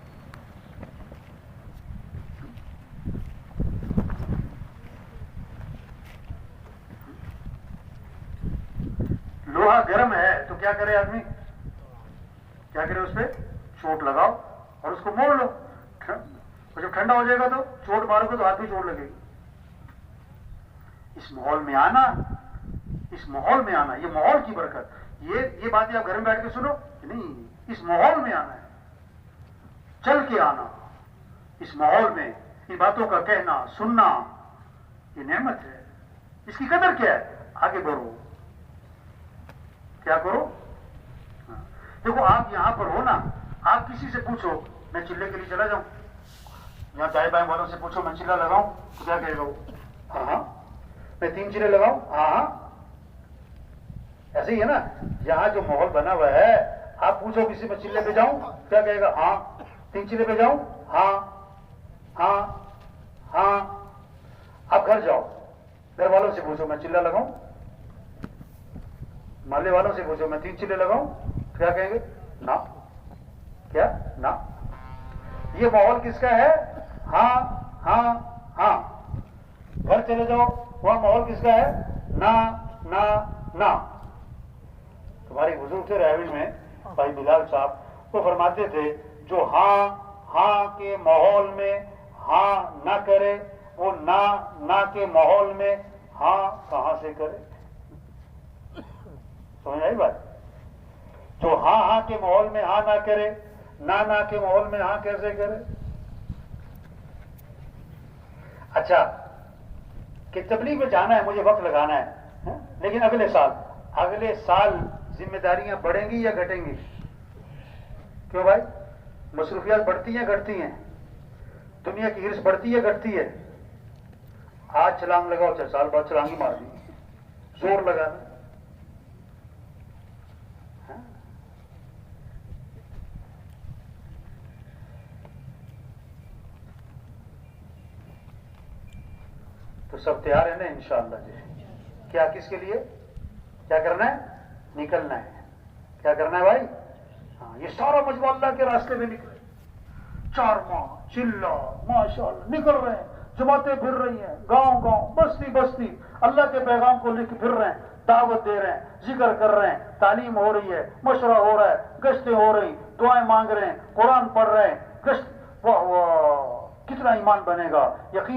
لوہا گرم ہے تو کیا کرے آدمی؟ کیا کرے؟ اس پہ چوٹ لگاؤ اور اس کو موڑ لو. اور جب ٹھنڈا ہو جائے گا تو چوٹ مارو گے تو ہاتھ بھی چوٹ لگے گی. اس ماحول میں آنا, یہ ماحول کی برکت. یہ باتیں آپ گھر میں بیٹھ کے سنو نہیں, اس ماحول میں آنا ہے, چل کے آنا. اس ماحول میں ان باتوں کا کہنا سننا یہ نعمت ہے. اس کی قدر کیا ہے؟ آگے بڑھو, کیا کرو؟ دیکھو آپ یہاں پر ہو نا، آپ کسی سے پوچھو میں چلے کے لیے چلا جاؤں، یہاں دائیں بائیں والوں سے پوچھو میں چلا لگاؤں تو کیا کہے گا وہ؟ ہاں ہاں میں 3 چلے لگاؤں، ہاں ہاں. ایسے ہی ہے نا، یہاں جو ماحول بنا ہوا ہے، آپ پوچھو کسی میں چلے پہ جاؤں کیا کہے گا؟ ہاں. 3 چلے پہ جاؤں، ہاں ہاں ہاں. آپ گھر جاؤ، گھر والوں سے پوچھو میں چلا لگاؤں، محلے والوں سے پوچھو میں 3 چلے لگاؤں، کیا کہیں گے؟ نہ. کیا؟ نہ. یہ ماحول کس کا ہے؟ ہاں ہاں ہاں. گھر چلے جاؤ، وہاں ماحول کس کا ہے؟ نہ نہ نہ. تمہاری بزرگ تھے راوی میں بھائی بلال صاحب، وہ فرماتے تھے جو ہاں ہاں کے ماحول میں ہاں نہ کرے وہ نہ کے ماحول میں ہاں کہاں سے کرے؟ سمجھ آئی بات؟ جو ہاں کے ماحول میں ہاں نہ کرے، نہ کے ماحول میں ہاں کیسے کرے؟ اچھا کہ تبلیغ میں جانا ہے، مجھے وقت لگانا ہے، لیکن اگلے سال ذمہ داریاں بڑھیں گی یا گھٹیں گی؟ کیوں بھائی؟ مصروفیات بڑھتی ہیں گھٹتی ہیں؟ دنیا کی ہرس بڑھتی ہے گھٹتی ہے؟ آج چھلانگ لگاؤ 4 سال بعد چھلانگ ہی مار دی، زور لگانا. تو سب تیار ہے نا انشاءاللہ جی؟ کیا کس کے لیے کیا کرنا ہے؟ نکلنا ہے. کیا کرنا ہے بھائی؟ ہاں یہ سارا مجموعہ اللہ کے راستے میں نکلے. 4 ماہ چلا ماشاءاللہ نکل رہے ہیں، جماعتیں پھر رہی ہیں، گاؤں گاؤں بستی بستی اللہ کے پیغام کو لے کے پھر رہے ہیں، دعوت دے رہے ہیں، ذکر کر رہے ہیں، تعلیم ہو رہی ہے، مشورہ ہو رہا ہے، گشتیں ہو رہی، دعائیں مانگ رہے ہیں، قرآن پڑھ رہے ہیں، گشت. واہ واہ کتنا ایمان بنے گا. یقین